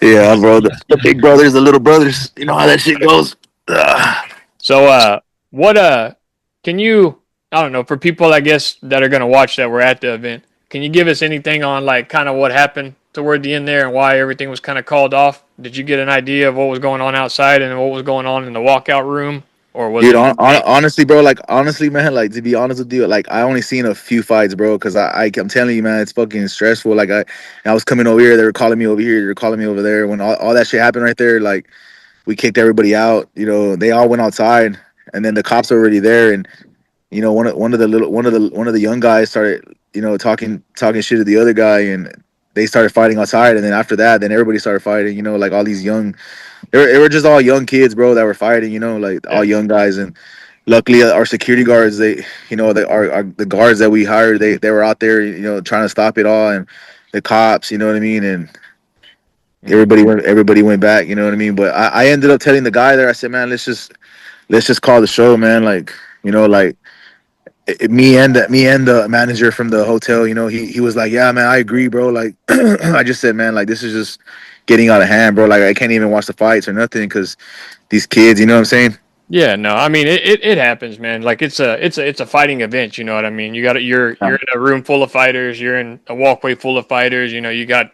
Yeah, bro. The big brothers, the little brothers. You know how that shit goes. so what can you I don't know, for people I guess that are gonna watch that were at the event, can you give us anything on like kind of what happened toward the end there and why everything was kind of called off? Did you get an idea of what was going on outside and what was going on in the walkout room, or was Dude, it? honestly, bro, like honestly, man, like to be honest with you, like I only seen a few fights, bro, because I'm telling you, man, it's fucking stressful. Like I was coming over here, they were calling me over here, they were calling me over there. When all that shit happened right there, like we kicked everybody out. You know, they all went outside, and then the cops were already there, and one of the young guys started, talking shit to the other guy, and they started fighting outside, and then after that, then everybody started fighting. You know, like all these young, they were just all young kids, bro, that were fighting. You know, like Yeah. all young guys, and luckily our security guards, the guards that we hired, they were out there, trying to stop it all, and the cops, you know what I mean, and Mhm. everybody went back, you know what I mean. But I ended up telling the guy there, I said, man, let's just call the show, man. Like, like me and the manager from the hotel, he was like, yeah, man, I agree, bro. Like, I just said, man, like this is just getting out of hand, bro. Like I can't even watch the fights or nothing because these kids, you know what I'm saying? Yeah, no, I mean it happens, man. Like it's a fighting event, you know what I mean? You're in a room full of fighters, you're in a walkway full of fighters, you got,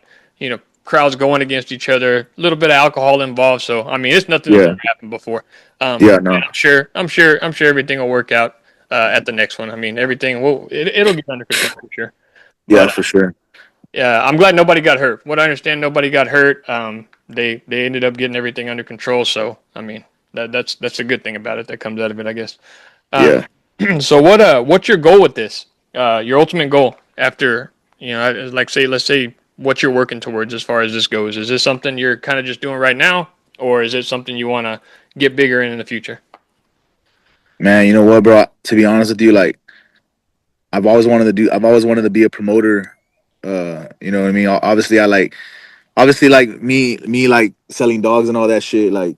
crowds going against each other, a little bit of alcohol involved, so I mean it's nothing that's Yeah, ever happened before. yeah, And no, I'm sure everything will work out at the next one. I mean everything it'll be under control for sure. yeah, But for sure. yeah, I'm glad nobody got hurt. What I understand, nobody got hurt. They ended up getting everything under control. So I mean, that's a good thing about it that comes out of it, I guess. Um, Yeah, so what's your goal with this? Your ultimate goal after like say let's say what you're working towards as far as this goes. Is this something you're kind of just doing right now, or is it something you want to get bigger in the future? man. You know what, bro? To be honest with you, like I've always wanted to be a promoter. You know what I mean? Obviously like me like selling dogs and all that shit. Like,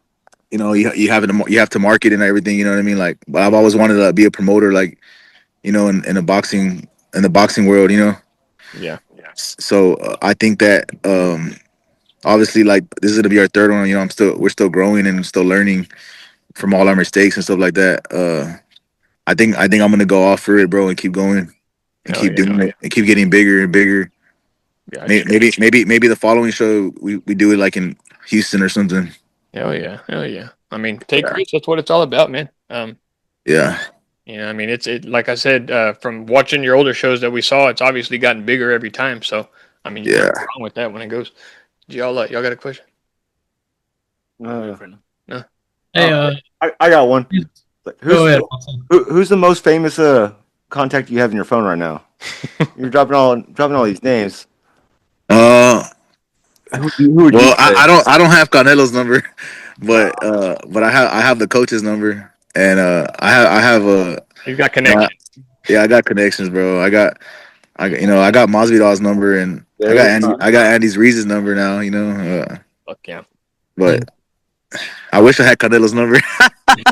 you have to market and everything. You know what I mean? Like, but I've always wanted to be a promoter. Like, in the boxing world. Yeah. So I think that obviously like this is gonna be our third one. We're still growing and still learning from all our mistakes and stuff like that. I think I'm gonna go off for it, bro, and keep going and Hell keep yeah. doing it and keep getting bigger and bigger. Gotcha. Maybe the following show we do it like in Houston or something. Hell yeah. Hell yeah. I mean, take risks. That's what it's all about, man. Yeah, I mean, it like I said, from watching your older shows that we saw, it's obviously gotten bigger every time. So, I mean, you can't yeah. go wrong with that when it goes. Y'all got a question? Uh, No. Hey, I got one. go Who's ahead. who's the most famous contact you have in your phone right now? You're dropping all these names. Uh, Who would you well, say? I don't have Canelo's number, but I have the coach's number, and I have He's got you know, I, connections. yeah, I got connections, bro. I got Masvidal's number, and There you go. I got Andy's Reese's number now. Fuck yeah. But I wish I had Canelo's number.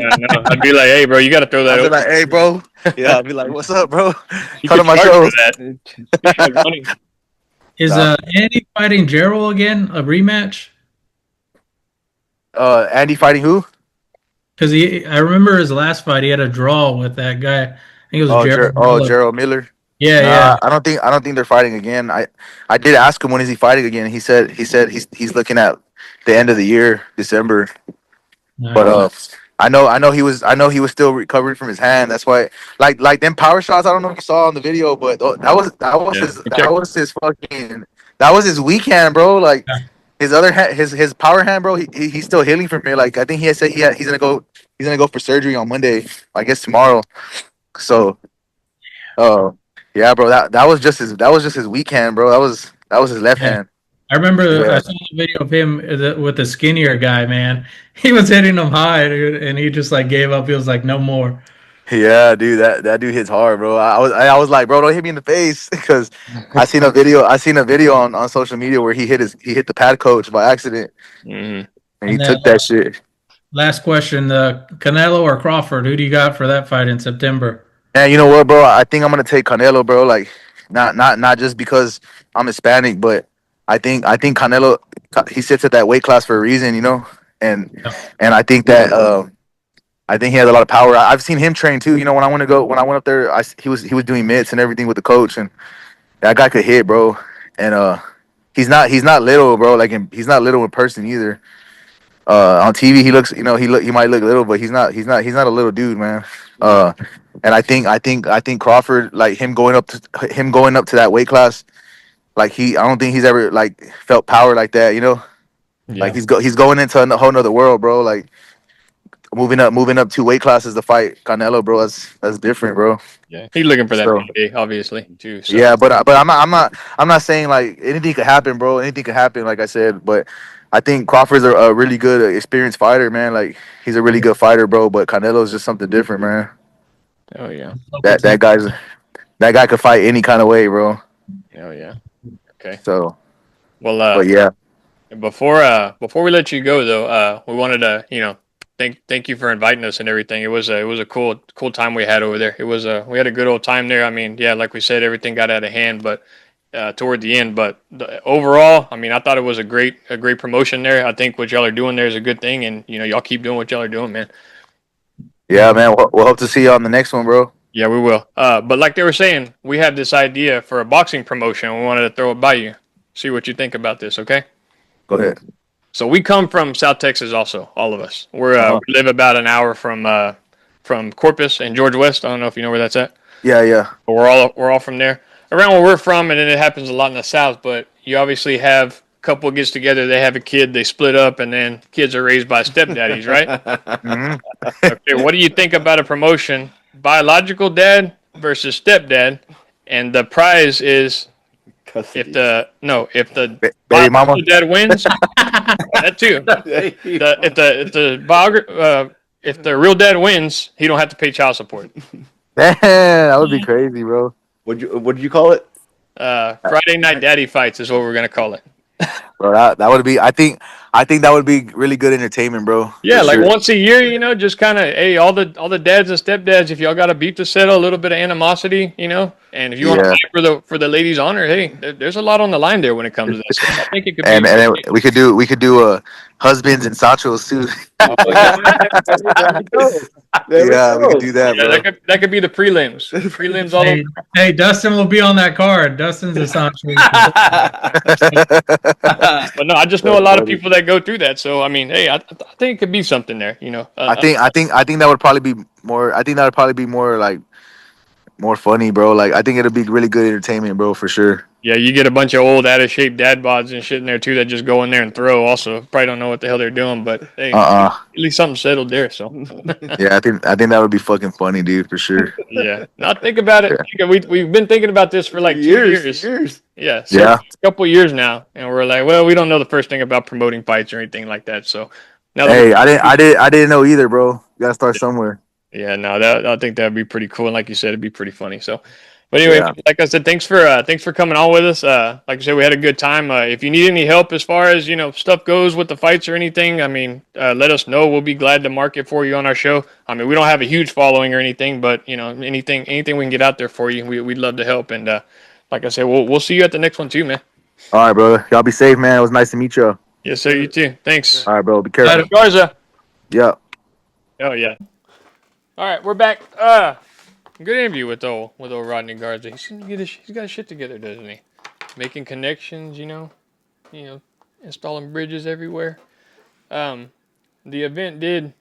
Yeah, no, I'd be like, hey, bro, you got to throw that I'd be over. like, hey, bro. Yeah, I'd be like, what's up, bro? You Come to could my charge show. for that. You charge money. Is Andy fighting Gerald again? A rematch? Andy fighting who? Because I remember his last fight, he had a draw with that guy. I think it was Gerald Miller. Gerald Miller. Yeah, Nah, I don't think they're fighting again. I did ask him when is he fighting again. He said he's looking at the end of the year, December. But Nice. I know he was still recovering from his hand. That's why, like them power shots. I don't know if you saw on the video, but Yeah. Check. that was his weak hand, bro. Like his other hand, his power hand, bro. He's still healing from it. Like I think he had said he's gonna go for surgery on Monday. I guess tomorrow. So, uh, yeah, bro. That was just his weak hand, bro. That was his left Yeah. hand. I remember I Yeah. saw a video of him with the skinnier guy, man. He was hitting him high, dude, and he just like gave up. He was like, no more. Yeah, dude, that dude hits hard, bro. I was like, bro, don't hit me in the face because I seen a video on social media where he hit the pad coach by accident Mm-hmm. and he And then took that shit. last question, Canelo or Crawford, who do you got for that fight in September? And you know what, bro? I think I'm gonna take Canelo, bro. Like, not just because I'm Hispanic, but I think Canelo he sits at that weight class for a reason, you know. And Yeah. and I think that I think he has a lot of power. I've seen him train too. You know, when I went up there, he was doing mitts and everything with the coach, and that guy could hit, bro. And he's not little, bro. He's not little in person either. On TV, he looks, you know, he might look little, but he's not a little dude, man. Uh, and I think Crawford, like him going up to that weight class, like I don't think he's ever like felt power like that, you know. Like Yeah. he's going into a whole nother world, bro. Like moving up two weight classes to fight Canelo, bro. That's different, bro. Yeah. He's looking for that So payday, obviously, too. So yeah, but I'm not saying like anything could happen, bro. Anything could happen, like I said. But I think Crawford's a really good, experienced fighter, man. Like he's a really good fighter, bro. But Canelo's just something different, man. oh yeah. Local team. That guy's that guy could fight any kind of way, bro. Oh yeah. Okay. So, Well, but yeah, before we let you go though, we wanted to, thank you for inviting us and everything. It was a cool time we had over there. It was we had a good old time there. I mean, yeah, like we said, everything got out of hand, but toward the end. But overall, I mean, I thought it was a great promotion there. I think what y'all are doing there is a good thing, and y'all keep doing what y'all are doing, man. yeah, man. We'll hope to see you on the next one, bro. Yeah, we will. But like they were saying, we have this idea for a boxing promotion. We wanted to throw it by you. See what you think about this, okay? Go ahead. So we come from South Texas, also, all of us. We live about an hour from Corpus and George West. I don't know if you know where that's at. Yeah, yeah, But we're all from there, around where we're from, and then it happens a lot in the South. But you obviously have a couple gets together, they have a kid, they split up, and then kids are raised by stepdaddies, right? hmm Okay, what do you think about a promotion, biological dad versus stepdad, and the prize is Custody. if the baby mama. biological dad wins, that too. If the real dad wins, he don't have to pay child support. Damn, that would be crazy, bro. What did you call it? Friday night daddy fights is what we're gonna call it. Bro, that would be. I think that would be really good entertainment, bro. Yeah, For like sure. once a year, just kind of, hey, all the dads and stepdads, if y'all got a beef to settle, a little bit of animosity, and if you want to Yeah. fight for the ladies' honor, hey, there's a lot on the line there when it comes to that. So I think it could be. And then we could do husbands and Sanchos too. Oh, yeah, There we Yeah, we could go. do that, yeah, bro. that could be the prelims. Prelims all over. Hey, Dustin will be on that card. Dustin's a Sancho. But no, I just know a lot of people that go through that. So I mean, hey, I think it could be something there. I think that would probably be more. I think that would probably be more like more funny, bro. Like I think it'll be really good entertainment, bro, for sure. Yeah, you get a bunch of old, out of shape dad bods and shit in there too that just go in there and throw. Also, probably don't know what the hell they're doing, but hey, Uh at least something settled there. So Yeah, I think that would be fucking funny, dude, for sure. yeah, now think about it. We've been thinking about this for like 2 years. Years. Yeah, Yeah. a couple years now, and we're like, well, we don't know the first thing about promoting fights or anything like that. So now that Hey, I didn't know either, bro. You gotta start somewhere. yeah, no, I think that'd be pretty cool, and like you said, it'd be pretty funny. So. But anyway, Yeah. like I said, thanks for coming on with us. Like I said, we had a good time. If you need any help as far as stuff goes with the fights or anything, I mean, let us know. We'll be glad to market for you on our show. I mean, we don't have a huge following or anything, but anything we can get out there for you, we'd love to help. And like I said, we'll see you at the next one too, man. All right, bro. Y'all be safe, man. It was nice to meet you. Yes, sir. You too. Thanks. All right, bro. Be careful. Garza. Yeah. Oh yeah. All right, we're back. Good interview with old Rodney Garza. He's got his shit together, doesn't he? Making connections, installing bridges everywhere. the event did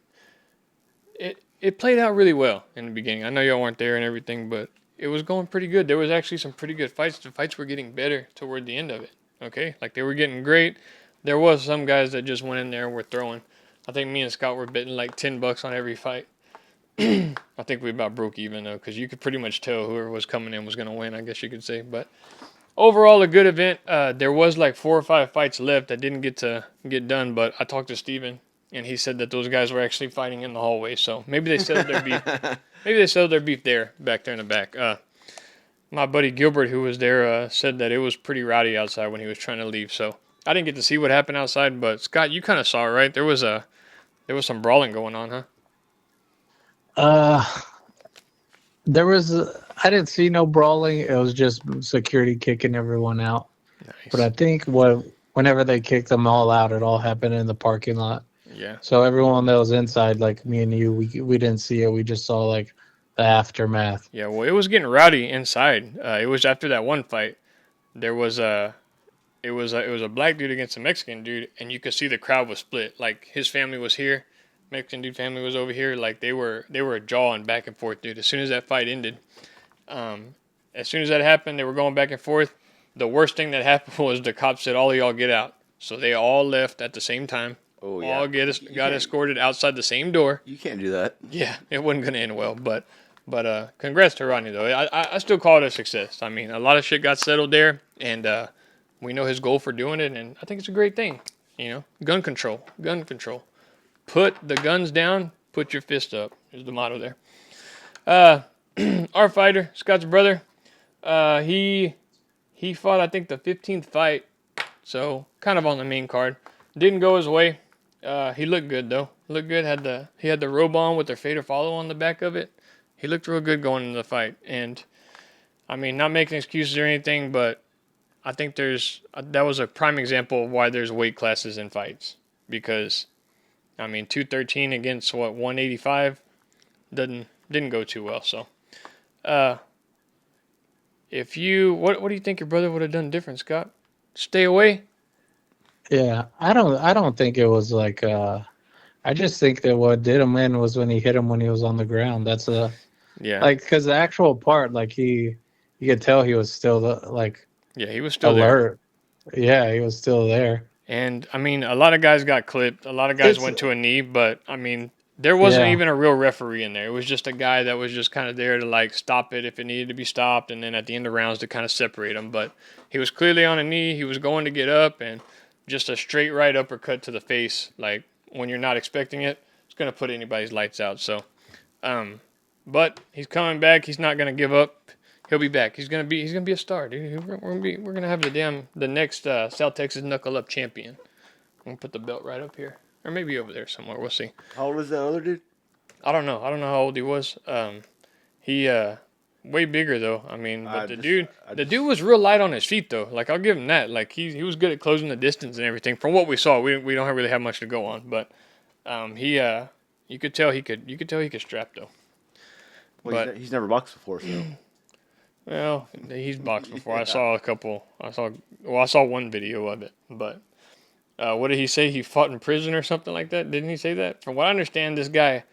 it played out really well in the beginning. I know y'all weren't there and everything, but it was going pretty good. There was actually some pretty good fights. The fights were getting better toward the end of it. Okay, like they were getting great. There was some guys that just went in there and were throwing. I think me and Scott were betting like $10 on every fight. I think we about broke even though, because you could pretty much tell whoever was coming in was going to win, I guess you could say. But overall, a good event. There was like 4 or 5 fights left that didn't get done, but I talked to Steven, and he said that those guys were actually fighting in the hallway. So maybe they settled their beef. Maybe they settled their beef back there in the back. My buddy Gilbert, who was there, said that it was pretty rowdy outside when he was trying to leave. So I didn't get to see what happened outside, but Scott, you kind of saw it, right? There was some brawling going on, huh? There was I didn't see no brawling. It was just security kicking everyone out. Nice. But I think whenever they kicked them all out, it all happened in the parking lot. Yeah. So everyone that was inside, like me and you, we didn't see it. We just saw like the aftermath. Yeah, well, it was getting rowdy inside. It was after that one fight. There was it was a black dude against a Mexican dude, and you could see the crowd was split. Like his family was here, Mexican dude family was over here. Like they were jawing back and forth, dude. As soon as that fight ended, as soon as that happened, they were going back and forth. The worst thing that happened was the cops said, "All of y'all get out." So they all left at the same time. Oh yeah. All got escorted outside the same door. You can't do that. Yeah, it wasn't going to end well, but congrats to Rodney though. I still call it a success. I mean, a lot of shit got settled there, and we know his goal for doing it, and I think it's a great thing. You know, gun control. Put the guns down. Put your fist up. Is the motto there. Our fighter, Scott's brother, he fought I think the 15th fight, so kind of on the main card. Didn't go his way. He looked good though. Looked good. He had the robe on with the fade or follow on the back of it. He looked real good going into the fight. And I mean, not making excuses or anything, but I think that was a prime example of why there's weight classes in fights. Because I mean, 213 against 185 didn't go too well. So, what do you think your brother would have done different, Scott? Stay away. Yeah, I don't think it was like I just think that what did him in was when he hit him when he was on the ground. That's Yeah. like because the actual part, like you could tell he was still Yeah, he was still there. alert. Yeah, he was still there. And I mean, a lot of guys got clipped. A lot of guys went to a knee, but I mean, there wasn't even a real referee in there. It was just a guy that was just kind of there to like stop it if it needed to be stopped, and then at the end of rounds to kind of separate them. But he was clearly on a knee. He was going to get up, and just a straight right uppercut to the face, like when you're not expecting it, it's gonna put anybody's lights out. So, but he's coming back. He's not gonna give up. He'll be back. He's gonna be a star, dude. We're gonna have the next South Texas Knuckle Up champion. I'm gonna put the belt right up here, or maybe over there somewhere. We'll see. How old is that other dude? I don't know how old he was. He way bigger though. I mean, but the dude was real light on his feet though. Like I'll give him that. Like he was good at closing the distance and everything. From what we saw, we don't really have much to go on, but you could tell he could strap though. Well, But he's never boxed before, so. well, he's boxed before. I saw one video of it, but what did he say? He fought in prison or something like that? Didn't he say that? From what I understand, this guy,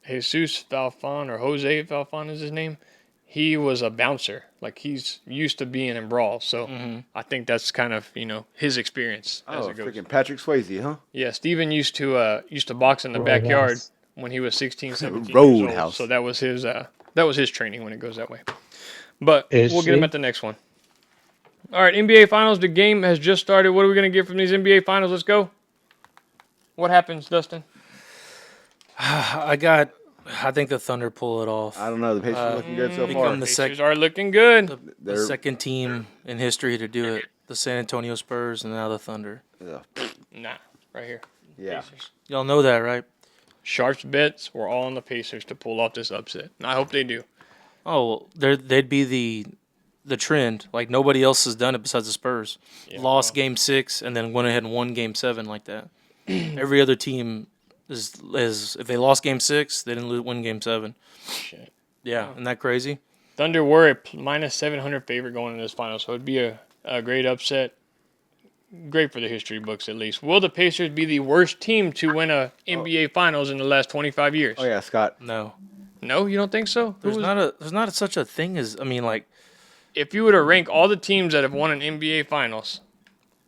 Jesus Falfon or Jose Falfon is his name. He was a bouncer. Like he's used to being in brawls. So I think that's kind of his experience as Oh, it goes. freaking Patrick Swayze, huh? Yeah, Steven used to box in the Roadhouse. backyard when he was 16, 17 years old. Roadhouse. So that was his training when it goes that way. But Is we'll get him she? at the next one. All right, NBA Finals. The game has just started. What are we going to get from these NBA Finals? Let's go. What happens, Dustin? I think the Thunder pull it off. I don't know. The Pacers are looking good so become far. the Pacers are looking good. The second team in history to do it. The San Antonio Spurs and now the Thunder. Yeah. Nah, right here. Yeah. Pacers. Y'all know that, right? Sharps bets were all on the Pacers to pull off this upset. And I hope they do. Oh, they'd be the trend. Like nobody else has done it besides the Spurs. Yeah, Lost well. Game 6 and then went ahead and won Game 7 like that. Every other team is if they lost Game 6, they didn't win Game 7. Shit. Yeah, isn't that crazy? Thunder were a minus 700 favorite going into this final, so it'd be a great upset. great for the history books at least. Will the Pacers be the worst team to win a NBA Finals in the last 25 years? Oh yeah, Scott. No, No, you don't think so? there's not such a thing as like If you were to rank all the teams that have won an NBA Finals,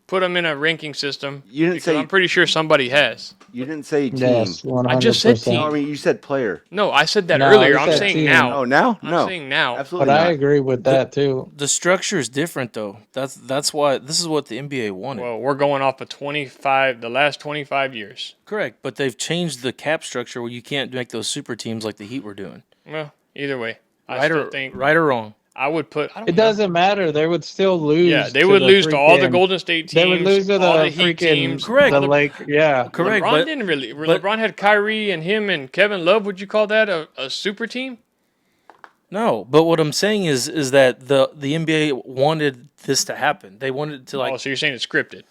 put them in a ranking system, You didn't because say I'm pretty sure somebody has. you didn't say team. Yes, 100%. I just said No, I team. mean you said player. No, I said that No, earlier. you I'm said saying team. now. Oh, now? I'm No. saying now. Absolutely But not. I agree with that too. the structure is different though. That's why this is what the NBA wanted. Well, we're going off of the last 25 years. Correct, but they've changed the cap structure where you can't make those super teams like the Heat were doing. Well, either way, I Right still or think right or wrong. I would put. I don't It know. doesn't matter. They would still lose. Yeah, they to would the lose to all the freaking- Golden State teams. They would lose to the all the Heat freaking teams. Correct. The all Lake. Yeah, Correct, LeBron but didn't really. but- LeBron had Kyrie and him and Kevin Love. Would you call that a super team? no. But what I'm saying is that the NBA wanted this to happen. They wanted to Oh, so you're saying it's scripted?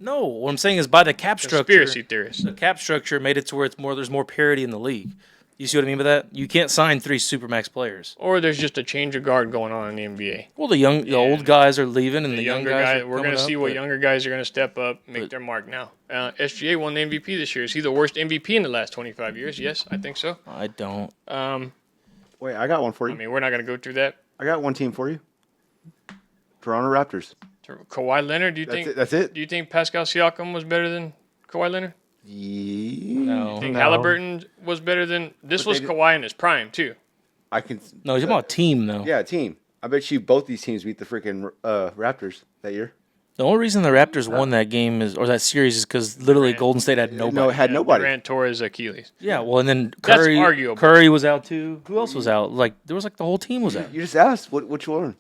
no. What I'm saying is by the cap structure, Conspiracy theorists. the cap structure made it to where there's more parity in the league. You see what I mean by that? You can't sign 3 supermax players. Or there's just a change of guard going on in the NBA. Well, the old guys are leaving, and The the young younger guys. guys, Are we're going to see what younger guys are going to step up, make their mark now. SGA won the MVP this year. Is he the worst MVP in the last 25 years? Yes, I think so. I don't. Wait, I got one for I you. mean, we're not going to go through that. I got one team for you. Toronto Raptors. Kawhi Leonard, do you That's think? it. That's it. Do you think Pascal Siakam was better than Kawhi Leonard? No. I think No. Halliburton was better than. This But was they Kawhi in his prime too. I can. No, he's talking about team though. Yeah, team. I bet you both these teams beat the freaking Raptors that year. The only reason the Raptors won that game or that series is because literally Durant. Golden State had nobody. No, it had nobody. Durant tore his Achilles. Yeah, well, and then That's Curry. arguable. Curry was out too. Who else was out? Like there was the whole team was out. You just asked which one,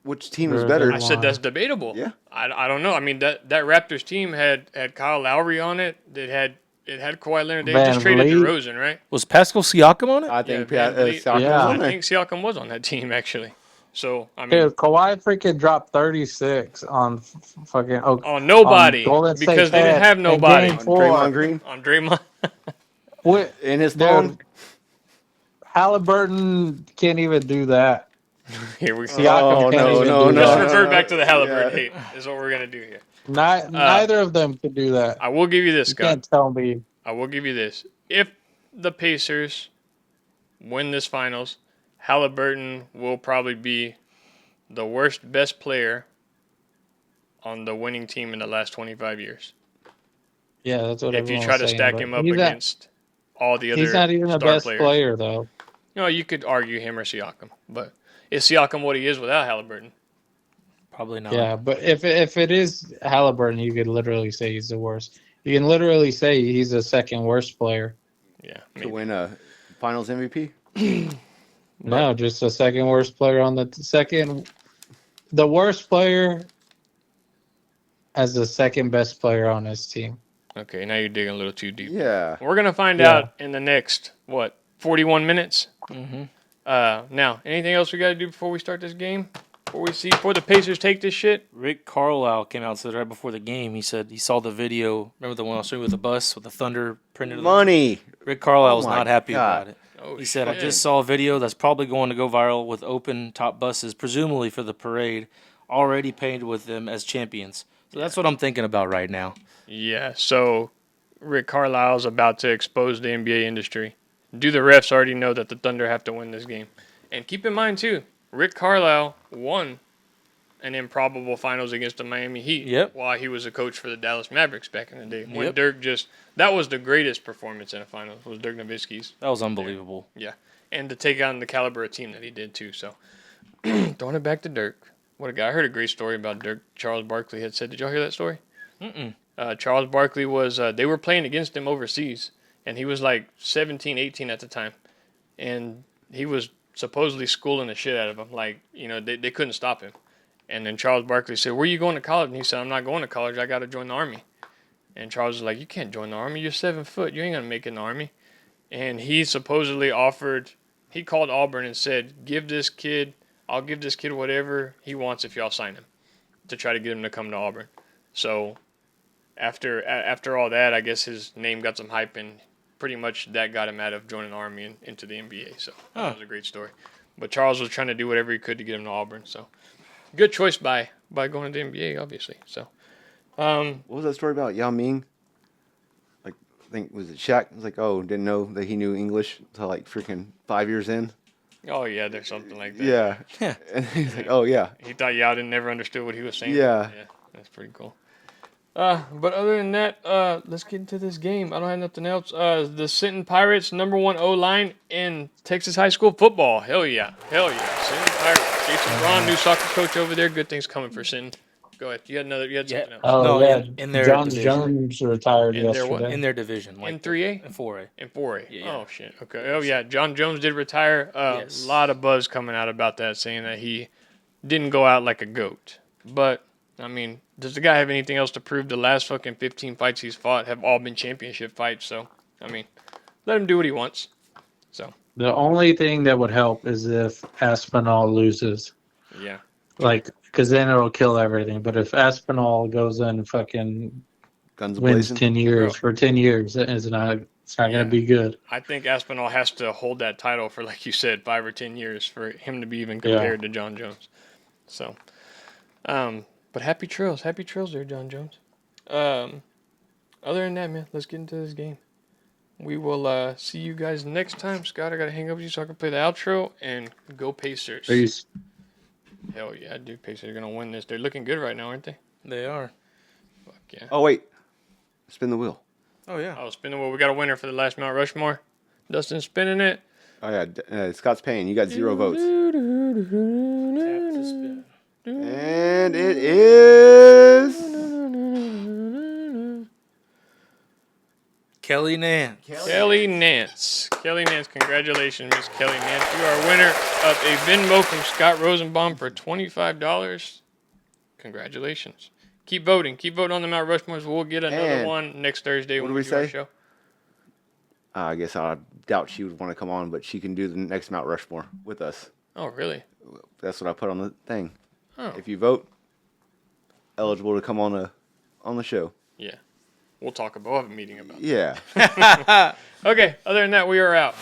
which team is better. I said that's debatable. Yeah. I don't know. I mean that Raptors team had Kyle Lowry on it. It had Kawhi Leonard. They just Van traded Vliet. DeRozan, right? Was Pascal Siakam on it? I think Van Vliet. Siakam Yeah. was I on there. think Siakam was on that team actually. So I mean, Dude, Kawhi freaking dropped 36 on fucking on nobody Golden State because they didn't Fed have in nobody Game On 4. Draymond Green on Draymond. What? in his Dude, phone. Halliburton can't even do that. Here we go. Siakam Oh, can't no, even no, do no, Let's that. revert back to the Halliburton Yeah. hate. Is what we're gonna do here. Neither of them could do that. I will give you this, You Scott. can't tell me. I will give you this. If the Pacers win this finals, Halliburton will probably be the best player on the winning team in the last 25 years. Yeah, that's what If you everyone's try to saying, stack but him up he's not- against all the other He's not even the star best players. player, though. You know, you could argue him or Siakam, but is Siakam what he is without Halliburton? Probably not. Yeah, but if it is Halliburton, you could literally say he's the worst. You can literally say he's the second worst player. Yeah, To maybe. win a Finals MVP. No, just the second worst player on the second. The worst player as the second best player on his team. Okay, now you're digging a little too deep. Yeah. We're gonna find Yeah. out in the next 41 minutes. Mm-hmm. Now, anything else we got to do before we start this game? Before the Pacers take this shit? Rick Carlisle came out and said right before the game, he said he saw the video. Remember the one I was showing you with the bus with the Thunder printed? Money. Rick Carlisle was Oh my not happy God. about it. Oh, He said, I shit. just saw a video that's probably going to go viral with open top buses, presumably for the parade, already painted with them as champions. So that's what I'm thinking about right now. Yeah, so Rick Carlisle's about to expose the NBA industry. Do the refs already know that the Thunder have to win this game? And keep in mind, too, Rick Carlisle won an improbable finals against the Miami Heat Yep. while he was a coach for the Dallas Mavericks back in the day. When Yep. that was the greatest performance in a finals, was Dirk Nowitzki's. That was unbelievable. Yeah, and to take on the caliber of team that he did, too. So, throwing it back to Dirk. What a guy. I heard a great story about Dirk. Charles Barkley had said, did y'all hear that story? Mm-mm. Charles Barkley was, they were playing against him overseas, and he was like 17, 18 at the time. And he was supposedly schooling the shit out of him. Like, they couldn't stop him. And then Charles Barkley said, where are you going to college? And he said, I'm not going to college. I got to join the Army. And Charles was like, you can't join the Army. You're 7 foot. You ain't going to make it in the Army. And he supposedly he called Auburn and said, I'll give this kid whatever he wants if y'all sign him, to try to get him to come to Auburn. So after all that, I guess his name got some hype, and pretty much that got him out of joining the Army and into the NBA. So that was a great story. But Charles was trying to do whatever he could to get him to Auburn. So good choice by going to the NBA, obviously. So Um, What was that story about Yao Ming? Like, I think, was it Shaq? It was like, oh, didn't know that he knew English until like freaking 5 years in. oh yeah, there's something like that. Yeah. Yeah. And he's like, oh, yeah. He thought Yao didn't never understood what he was saying. Yeah. Yeah, that's pretty cool. But other than that, let's get into this game. I don't have nothing else. The Sinton Pirates, #1 O-line in Texas high school football. Hell yeah. Hell yeah. Sinton Pirates. Jason Braun, new soccer coach over there. Good things coming for Sinton. Go ahead. You had something else. Oh No, yeah, in their John division. Jones retired In their what? yesterday. In their division, like In 3A? in 4A. In 4A. Yeah. Oh, shit. Okay. Oh, yeah. John Jones did retire. Yes. A lot of buzz coming out about that, saying that he didn't go out like a goat. But, I mean, does the guy have anything else to prove? The last fucking 15 fights he's fought have all been championship fights. So, I mean, let him do what he wants. So, The only thing that would help is if Aspinall loses, yeah. like, because then it'll kill everything. But if Aspinall goes in and fucking Guns wins blazing. 10 years Bro. for 10 years, it's not Yeah. going to be good. I think Aspinall has to hold that title for, like you said, 5 or 10 years for him to be even compared to John Jones. So, but happy trails there, John Jones. Other than that, man, let's get into this game. We will see you guys next time. Scott, I gotta hang up with you so I can play the outro and go Pacers. Peace. Hell yeah, dude, Pacers are gonna win this. They're looking good right now, aren't they? They are. Fuck yeah. Oh, wait. Spin the wheel. Oh yeah. Oh, spin the wheel. We got a winner for the last Mount Rushmore. Dustin spinning it. Oh, yeah. Scott's Payne. You got 0 votes. Tap to spin. And it is. Kelly Nance. Kelly Nance. Kelly Nance, congratulations, Miss Kelly Nance. You are a winner of a Venmo from Scott Rosenbaum for $25. Congratulations. Keep voting. Keep voting on the Mount Rushmores. We'll get another And one next Thursday what when did we we do our say? show. I guess I doubt she would want to come on, but she can do the next Mount Rushmore with us. Oh, really? That's what I put on the thing. Oh, If you vote, eligible to come on the show. yeah. We'll talk about. We'll have a meeting about it. Yeah. Okay, other than that, we are out.